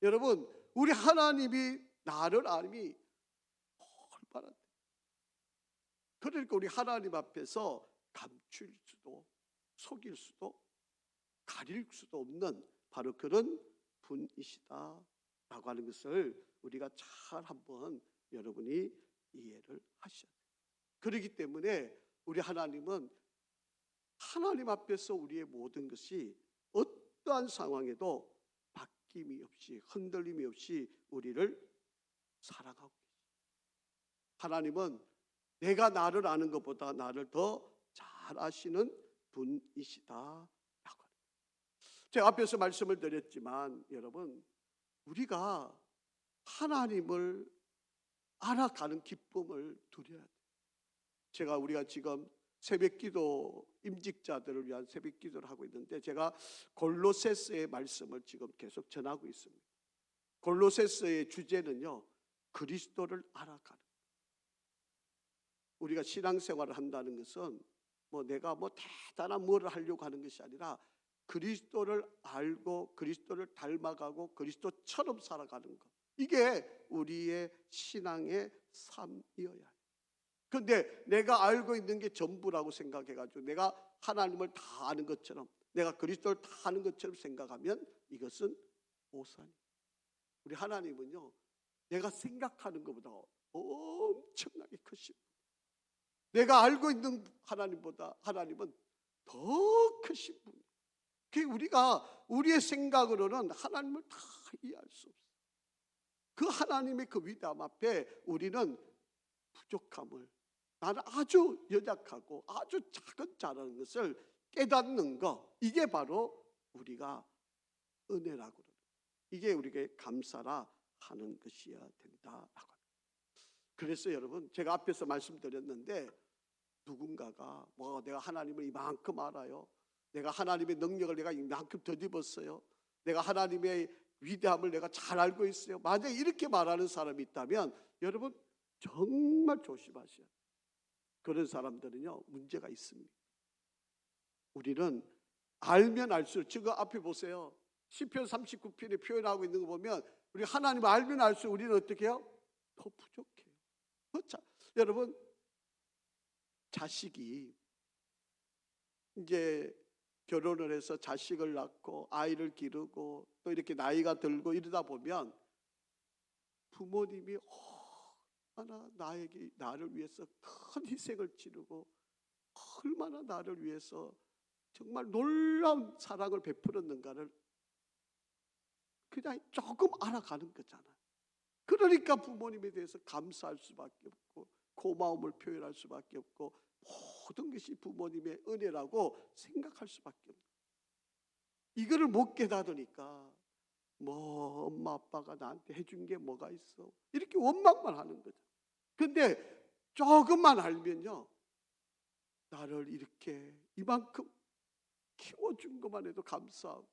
여러분, 우리 하나님이 나를 알미 얼마나, 그러니까 우리 하나님 앞에서 감출 수도 속일 수도 가릴 수도 없는 바로 그런 분이시다라고 하는 것을 우리가 잘 한번 여러분이 이해를 하셔야 돼요. 그렇기 때문에 우리 하나님은 하나님 앞에서 우리의 모든 것이 어떠한 상황에도 바뀜이 없이 흔들림이 없이 우리를 사랑하고 계십니다. 하나님은 내가 나를 아는 것보다 나를 더 잘 아시는 분이시다라고 합니다. 제가 앞에서 말씀을 드렸지만 여러분, 우리가 하나님을 알아가는 기쁨을 누려야 돼요. 우리가 지금 새벽기도 임직자들을 위한 새벽기도를 하고 있는데 제가 골로새서의 말씀을 지금 계속 전하고 있습니다. 골로새서의 주제는요, 그리스도를 알아가는. 우리가 신앙생활을 한다는 것은 내가 대단한 뭐를 하려고 하는 것이 아니라 그리스도를 알고 그리스도를 닮아가고 그리스도처럼 살아가는 것. 이게 우리의 신앙의 삶이어야 해요. 그런데 내가 알고 있는 게 전부라고 생각해가지고 내가 하나님을 다 아는 것처럼, 내가 그리스도를 다 아는 것처럼 생각하면 이것은 오산이에요. 우리 하나님은요, 내가 생각하는 것보다 엄청나게 크신 분. 내가 알고 있는 하나님보다 하나님은 더 크신 분. 우리가 우리의 생각으로는 하나님을 다 이해할 수 없어요. 그 하나님의 그 위대함 앞에 우리는 부족함을, 나는 아주 연약하고 아주 작은 자라는 것을 깨닫는 것, 이게 바로 우리가 은혜라고 그러는, 이게 우리에게 감사라 하는 것이어야 된다라고 합니다. 그래서 여러분, 제가 앞에서 말씀드렸는데 누군가가 내가 하나님을 이만큼 알아요, 내가 하나님의 능력을 내가 이만큼 덧입었어요, 내가 하나님의 위대함을 내가 잘 알고 있어요, 만약에 이렇게 말하는 사람이 있다면 여러분 정말 조심하셔야 돼요. 그런 사람들은요, 문제가 있습니다. 우리는 알면 알수록, 지금 앞에 보세요, 시편 39편에 표현하고 있는 거 보면 우리 하나님을 알면 알수록 우리는 어떻게 해요? 더 부족해요. 여러분, 자식이 이제 결혼을 해서 자식을 낳고 아이를 기르고 또 이렇게 나이가 들고 이러다 보면 부모님이 얼마나 나를 위해서 큰 희생을 치르고 얼마나 나를 위해서 정말 놀라운 사랑을 베풀었는가를 그냥 조금 알아가는 거잖아요. 그러니까 부모님에 대해서 감사할 수밖에 없고 고마움을 표현할 수밖에 없고 모든 것이 부모님의 은혜라고 생각할 수밖에 없는 거예요. 이거를 못 깨닫으니까 엄마 아빠가 나한테 해준 게 뭐가 있어, 이렇게 원망만 하는 거죠. 근데 조금만 알면요, 나를 이렇게 이만큼 키워준 것만 해도 감사하고,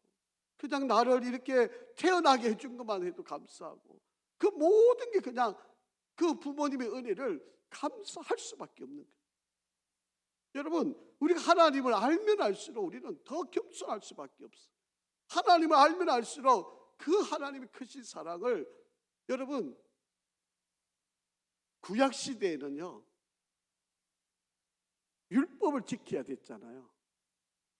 그냥 나를 이렇게 태어나게 해준 것만 해도 감사하고, 그 모든 게 그냥 그 부모님의 은혜를 감사할 수밖에 없는 거예요. 여러분, 우리가 하나님을 알면 알수록 우리는 더 겸손할 수밖에 없어요. 하나님을 알면 알수록 그 하나님의 크신 사랑을, 여러분, 구약시대에는요 율법을 지켜야 됐잖아요.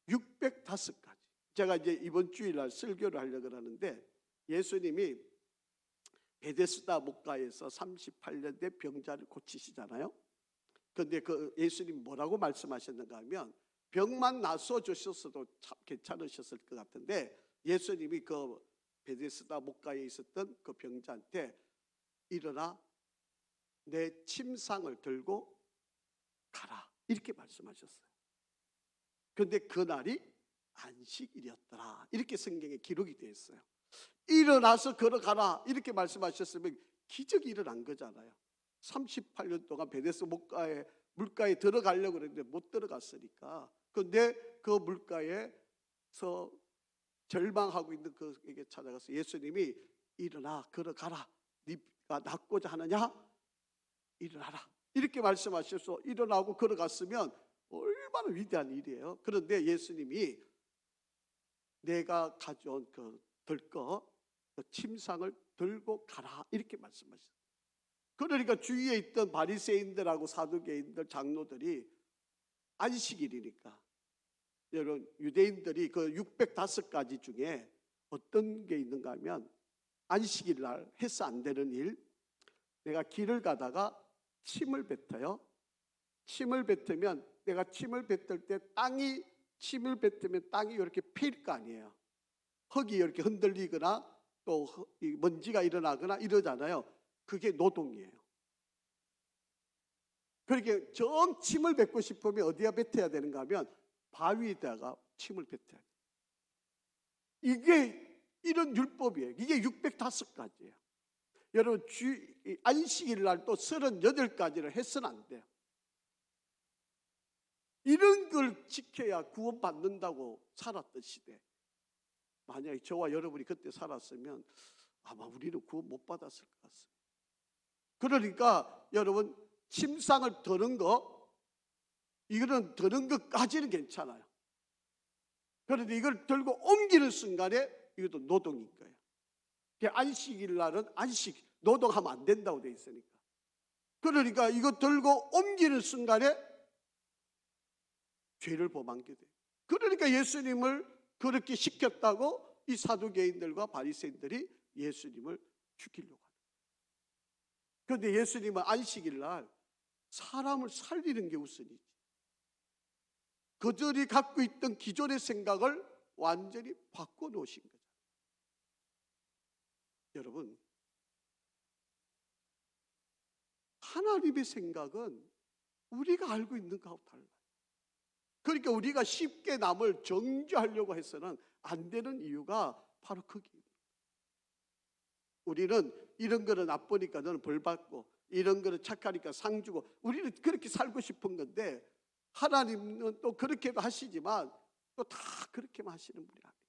605가지. 제가 이제 이번 주일날 설교를 하려고 하는데, 예수님이 베데스다 목가에서 38년대 병자를 고치시잖아요. 그런데 그 예수님 뭐라고 말씀하셨는가 하면, 병만 나서 주셨어도 참 괜찮으셨을 것 같은데, 예수님이 그 베데스다 목가에 있었던 그 병자한테 일어나 내 침상을 들고 가라, 이렇게 말씀하셨어요. 그런데 그날이 안식일이었더라, 이렇게 성경에 기록이 되어 있어요. 일어나서 걸어가라 이렇게 말씀하셨으면 기적이 일어난 거잖아요. 38년 동안 베데스 물가에 들어가려고 그랬는데 못 들어갔으니까. 그런데 그 물가에서 절망하고 있는 그에게 찾아가서 예수님이 일어나 걸어가라, 네가 낫고자 하느냐, 일어나라, 이렇게 말씀하셔서 일어나고 걸어갔으면 얼마나 위대한 일이에요. 그런데 예수님이 내가 가져온 그 침상을 들고 가라, 이렇게 말씀하셨어요. 그러니까 주위에 있던 바리새인들하고 사두개인들, 장로들이 안식일이니까, 여러분, 유대인들이 그 605가지 중에 어떤 게 있는가 하면, 안식일 날 해서 안 되는 일, 내가 길을 가다가 침을 뱉어요. 침을 뱉으면, 내가 침을 뱉을 때 침을 뱉으면 땅이 이렇게 패일 거 아니에요. 흙이 이렇게 흔들리거나 또 먼지가 일어나거나 이러잖아요. 그게 노동이에요. 그렇게 정 침을 뱉고 싶으면 어디에 뱉어야 되는가 하면 바위에다가 침을 뱉어야 돼요. 이게 이런 율법이에요. 이게 605가지예요. 여러분, 안식일 날 또 38가지를 해서는 안 돼요. 이런 걸 지켜야 구원받는다고 살았던 시대. 만약에 저와 여러분이 그때 살았으면 아마 우리는 구원 못 받았을 것 같습니다. 그러니까 여러분, 침상을 드는 거, 이거는 드는 것까지는 괜찮아요. 그런데 이걸 들고 옮기는 순간에 이것도 노동인 거예요. 안식일 날은 안식, 노동하면 안 된다고 돼 있으니까. 그러니까 이거 들고 옮기는 순간에 죄를 범하게 돼요. 그러니까 예수님을 그렇게 시켰다고 이 사두개인들과 바리새인들이 예수님을 죽이려고 하는 거예요. 그런데 예수님은 안식일 날 사람을 살리는 게 우선이지. 그들이 갖고 있던 기존의 생각을 완전히 바꿔놓으신 거죠. 여러분, 하나님의 생각은 우리가 알고 있는 것하고 달라요. 그러니까 우리가 쉽게 남을 정죄하려고 해서는 안 되는 이유가 바로 거기에요. 우리는 이런 거는 나쁘니까 너는 벌 받고, 이런 거는 착하니까 상 주고, 우리는 그렇게 살고 싶은 건데, 하나님은 또 그렇게도 하시지만 또 다 그렇게만 하시는 분이 아니에요.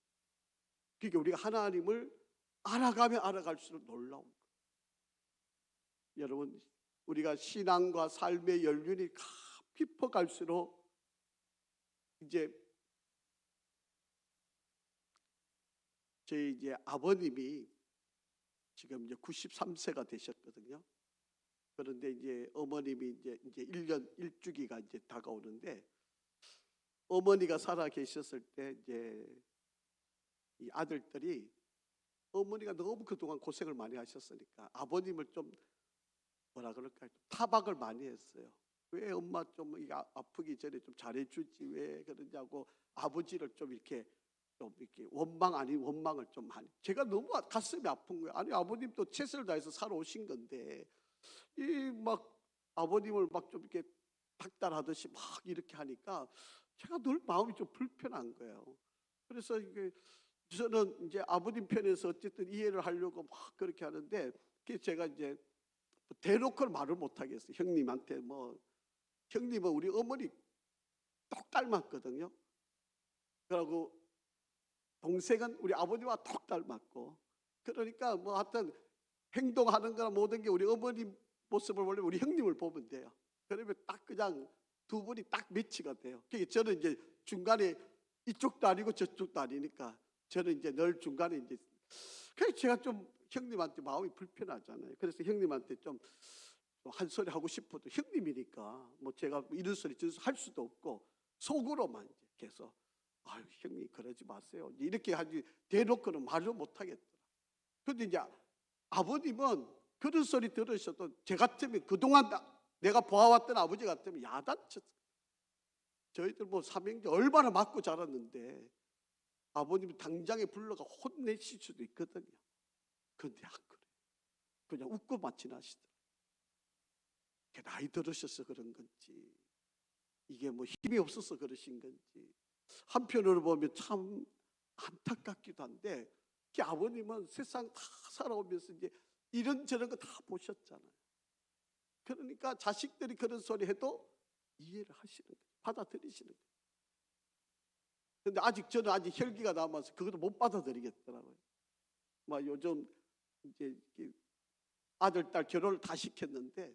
그러니까 우리가 하나님을 알아가면 알아갈수록 놀라운 거예요. 여러분, 우리가 신앙과 삶의 연륜이 깊어갈수록 이제 저희 이제 아버님이 지금 이제 93세가 되셨거든요. 그런데 이제 어머님이 이제 1년 1주기가 이제 다가오는데, 어머니가 살아 계셨을 때 이제 이 아들들이 어머니가 너무 그동안 고생을 많이 하셨으니까 아버님을 좀 뭐라 그럴까요? 타박을 많이 했어요. 왜 엄마 좀 아프기 전에 좀 잘해주지 왜 그러냐고 아버지를 좀 이렇게 원망 아닌 원망을 좀 많이. 제가 너무 가슴이 아픈 거예요. 아니 아버님도 최선을 다해서 살아오신 건데 이 막 아버님을 막 좀 이렇게 닥달하듯이 막 이렇게 하니까 제가 늘 마음이 좀 불편한 거예요. 그래서 이게 저는 이제 아버님 편에서 어쨌든 이해를 하려고 막 그렇게 하는데, 제가 이제 대놓고 말을 못 하겠어요. 형님한테 뭐, 형님은 우리 어머니 똑 닮았거든요. 그리고 동생은 우리 아버님과 똑 닮았고, 그러니까 뭐 하여튼 행동하는 거나 모든 게 우리 어머님 모습을 보려면 우리 형님을 보면 돼요. 그러면 딱 그냥 두 분이 딱 매치가 돼요. 그러니까 저는 이제 중간에 이쪽도 아니고 저쪽도 아니니까 저는 이제 늘 중간에 이제, 그래서 제가 좀 형님한테 마음이 불편하잖아요. 그래서 형님한테 좀 한 소리 하고 싶어도 형님이니까 뭐 제가 이런 소리 저런 소리 할 수도 없고 속으로만 이제 계속 아유 형님 그러지 마세요 이렇게 하지 대놓고는 말을 못 하겠더라. 그런데 이제 아버님은 그런 소리 들으셔도 제 같으면 그동안 내가 보아왔던 아버지 같으면 야단쳤어요. 저희들 뭐 삼형제 얼마나 맞고 자랐는데 아버님이 당장에 불러가 혼내실 수도 있거든요. 그런데 안 그래요. 그냥 웃고만 지나시더라고요. 나이 들으셔서 그런 건지 이게 뭐 힘이 없어서 그러신 건지 한편으로 보면 참 안타깝기도 한데, 아버님은 세상 다 살아오면서 이제 이런저런 거 다 보셨잖아요. 그러니까 자식들이 그런 소리 해도 이해를 하시는 거예요. 받아들이시는 거예요. 근데 아직 저는 아직 혈기가 남아서 그것도 못 받아들이겠더라고요. 막 요즘 이제 아들 딸 결혼을 다 시켰는데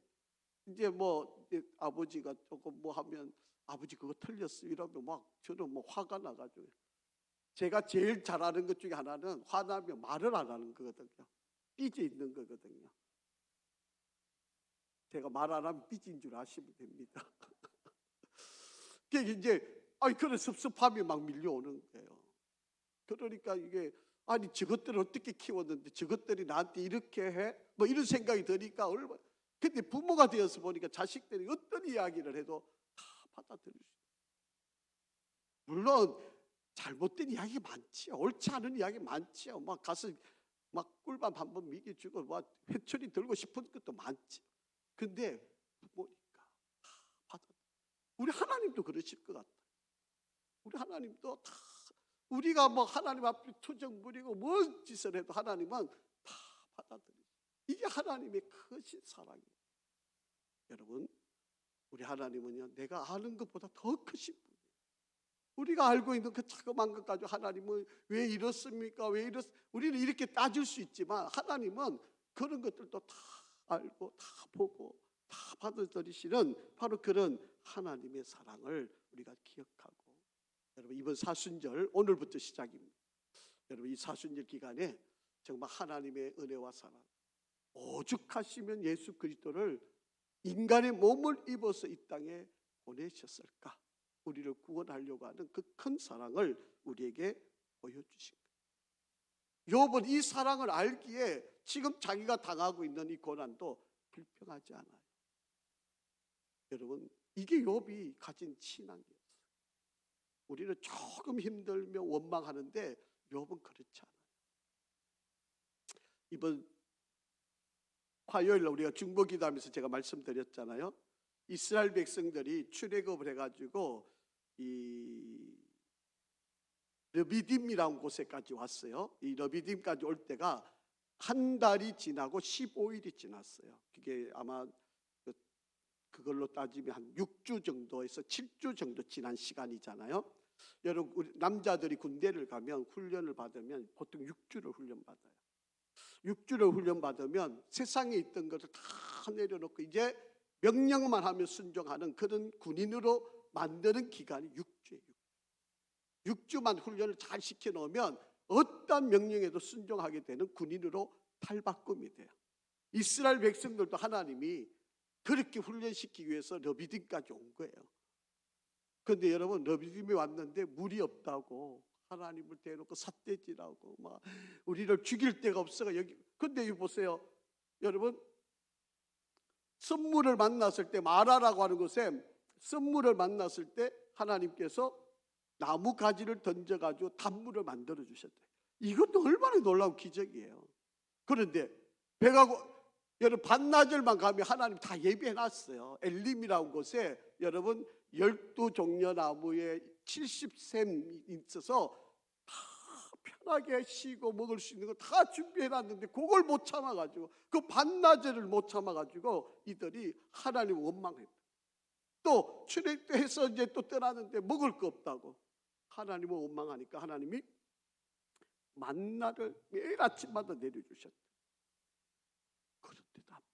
이제 뭐 이제 아버지가 조금 뭐 하면 아버지 그거 틀렸어 이러면 막 저는 뭐 화가 나가지고, 제가 제일 잘하는 것 중에 하나는 화나면 말을 안 하는 거거든요. 삐져 있는 거거든요. 제가 말 안 하면 삐진 줄 아시면 됩니다. 그게 이제 그런 섭섭함이 막 밀려오는 거예요. 그러니까 이게 아니 저것들을 어떻게 키웠는데 저것들이 나한테 이렇게 해? 뭐 이런 생각이 드니까 얼마나. 근데 부모가 되어서 보니까 자식들이 어떤 이야기를 해도 다 받아들일 수 있어요. 물론 잘못된 이야기 많지요. 옳지 않은 이야기 많지요. 막 가서 막 꿀밤 한번 미겨주고 막 회초리 들고 싶은 것도 많지. 근데 부모니까 다 받아들여. 우리 하나님도 그러실 것 같아요. 우리 하나님도 다 우리가 뭐 하나님 앞에 투정 부리고 뭔 짓을 해도 하나님은 다 받아들여요. 이게 하나님의 크신 사랑이에요. 여러분, 우리 하나님은요, 내가 아는 것보다 더 크신 분이에요. 우리가 알고 있는 그 자그마한 것 가지고 하나님은 왜 이렇습니까? 우리는 이렇게 따질 수 있지만 하나님은 그런 것들도 다 알고 다 보고 다 받아들이시는 바로 그런 하나님의 사랑을 우리가 기억하고, 여러분 이번 사순절 오늘부터 시작입니다. 여러분 이 사순절 기간에 정말 하나님의 은혜와 사랑, 오죽하시면 예수 그리스도를 인간의 몸을 입어서 이 땅에 보내셨을까? 우리를 구원하려고 하는 그 큰 사랑을 우리에게 보여주신 거예요. 욥은 이 사랑을 알기에 지금 자기가 당하고 있는 이 고난도 불평하지 않아요. 여러분 이게 욥이 가진 신앙이었어요. 우리는 조금 힘들며 원망하는데 욥은 그렇지 않아요. 이번 화요일날 우리가 중보기도하면서 제가 말씀드렸잖아요. 이스라엘 백성들이 출애굽을 해가지고 이 르비딤이라는 곳에까지 왔어요. 이 르비딤까지 올 때가 한 달이 지나고 15일이 지났어요. 그게 아마 그걸로 따지면 한 6주 정도에서 7주 정도 지난 시간이잖아요. 여러분 우리 남자들이 군대를 가면 훈련을 받으면 보통 6주를 훈련받아요. 6주를 훈련받으면 세상에 있던 것을 다 내려놓고 이제 명령만 하면 순종하는 그런 군인으로 만드는 기간이 6주예요. 6주만 훈련을 잘 시켜놓으면 어떤 명령에도 순종하게 되는 군인으로 탈바꿈이 돼요. 이스라엘 백성들도 하나님이 그렇게 훈련시키기 위해서 르비딤까지 온 거예요. 그런데 여러분 르비딤이 왔는데 물이 없다고 하나님을 대놓고 삿대질하고 막 우리를 죽일 데가 없어가 여기. 근데 여기 보세요. 여러분 썸물을 만났을 때 마라라고 하는 곳에 썸물을 만났을 때 하나님께서 나무 가지를 던져가지고 단물을 만들어 주셨대요. 이것도 얼마나 놀라운 기적이에요. 그런데 배가 여러분 반나절만 가면 하나님 다 예비해 놨어요. 엘림이라는 곳에 여러분 12종려 나무에 70샘 있어서 다 편하게 쉬고 먹을 수 있는 거 다 준비해 놨는데 그걸 못 참아가지고 그 반나절을 못 참아가지고 이들이 하나님을 원망했다. 또 출애굽해서 이제 또 떠나는데 먹을 거 없다고 하나님을 원망하니까 하나님이 만나를 매일 아침마다 내려주셨다. 그런데도 안 받아.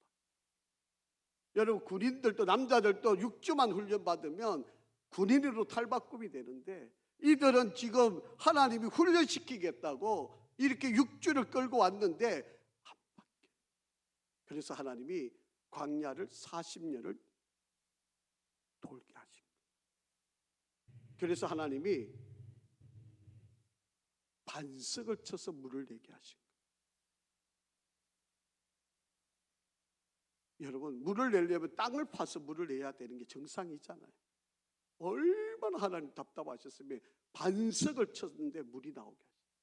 여러분 군인들도 남자들도 6주만 훈련받으면 군인으로 탈바꿈이 되는데 이들은 지금 하나님이 훈련시키겠다고 이렇게 6주를 끌고 왔는데 안 받게. 그래서 하나님이 광야를 40년을 돌게 하신 거예요. 그래서 하나님이 반석을 쳐서 물을 내게 하신 거예요. 여러분 물을 내려면 땅을 파서 물을 내야 되는 게 정상이잖아요. 얼마나 하나님 답답하셨으면 반석을 쳤는데 물이 나오게 하셨어요.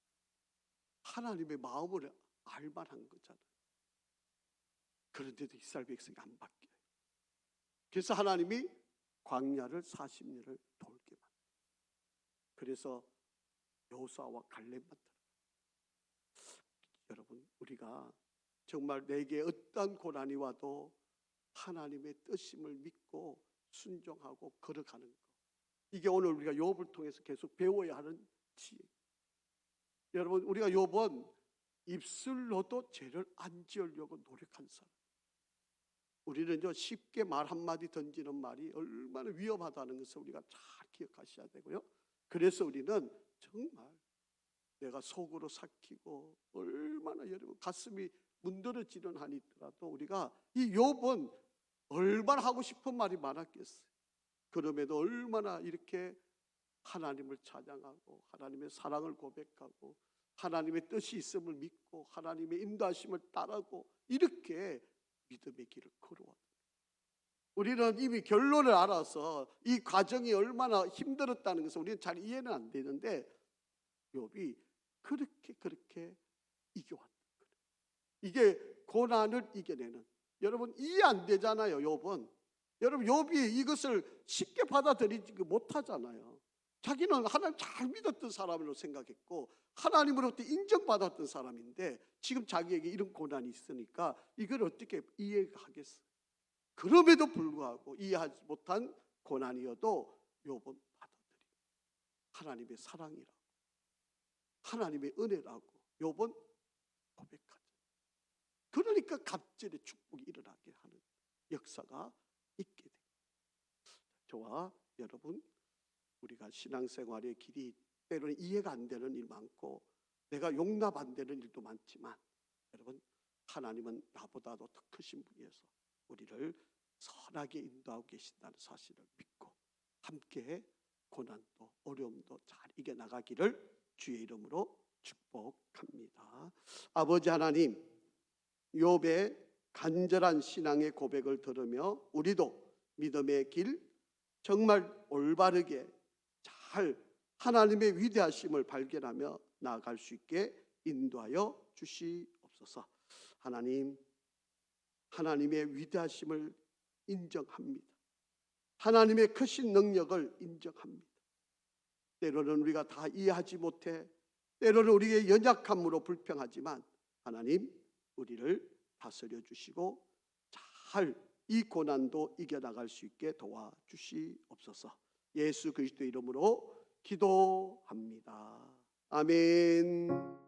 하나님의 마음을 알만한 거잖아요. 그런데도 이스라엘 백성이 안 바뀌어요. 그래서 하나님이 광야를 40년을 돌게 만들어요. 그래서 여호수아와 갈렙만 들어가요. 여러분 우리가 정말 내게 어떤 고난이 와도 하나님의 뜻임을 믿고 순종하고 걸어가는 것, 이게 오늘 우리가 욥을 통해서 계속 배워야 하는 지혜. 여러분 우리가 욥은 입술로도 죄를 안 지으려고 노력한 사람. 우리는요 쉽게 말 한마디 던지는 말이 얼마나 위험하다는 것을 우리가 잘 기억하셔야 되고요. 그래서 우리는 정말 내가 속으로 삭히고 얼마나 여러분 가슴이 문드러지는 한이 있더라도 우리가 이 욥은 얼마나 하고 싶은 말이 많았겠어요. 그럼에도 얼마나 이렇게 하나님을 찬양하고 하나님의 사랑을 고백하고 하나님의 뜻이 있음을 믿고 하나님의 인도하심을 따르고 이렇게 믿음의 길을 걸어왔어요. 우리는 이미 결론을 알아서 이 과정이 얼마나 힘들었다는 것을 우리는 잘 이해는 안 되는데 욥이 그렇게 이겨왔던 거예요. 이게 고난을 이겨내는, 여러분 이해 안 되잖아요. 욥은 여러분 욥이 이것을 쉽게 받아들이지 못하잖아요. 자기는 하나님 잘 믿었던 사람으로 생각했고 하나님으로부터 인정받았던 사람인데 지금 자기에게 이런 고난이 있으니까 이걸 어떻게 이해하겠어요? 그럼에도 불구하고 이해하지 못한 고난이어도 욥은 받아들입니다. 하나님의 사랑이라고, 하나님의 은혜라고 욥은 고백하죠. 그러니까 갑절의 축복이 일어나게 하는 역사가 있게 됩니다. 저와 여러분, 우리가 신앙생활의 길이 때로는 이해가 안 되는 일 많고 내가 용납 안 되는 일도 많지만, 여러분, 하나님은 나보다도 더 크신 분이어서 우리를 선하게 인도하고 계신다는 사실을 믿고 함께 고난도 어려움도 잘 이겨나가기를 주의 이름으로 축복합니다. 아버지 하나님, 욥의 간절한 신앙의 고백을 들으며 우리도 믿음의 길 정말 올바르게 잘 하나님의 위대하심을 발견하며 나아갈 수 있게 인도하여 주시옵소서. 하나님, 하나님의 위대하심을 인정합니다. 하나님의 크신 능력을 인정합니다. 때로는 우리가 다 이해하지 못해, 때로는 우리의 연약함으로 불평하지만 하나님, 우리를 다스려 주시고 잘 이 고난도 이겨나갈 수 있게 도와주시옵소서. 예수 그리스도 이름으로 기도합니다. 아멘.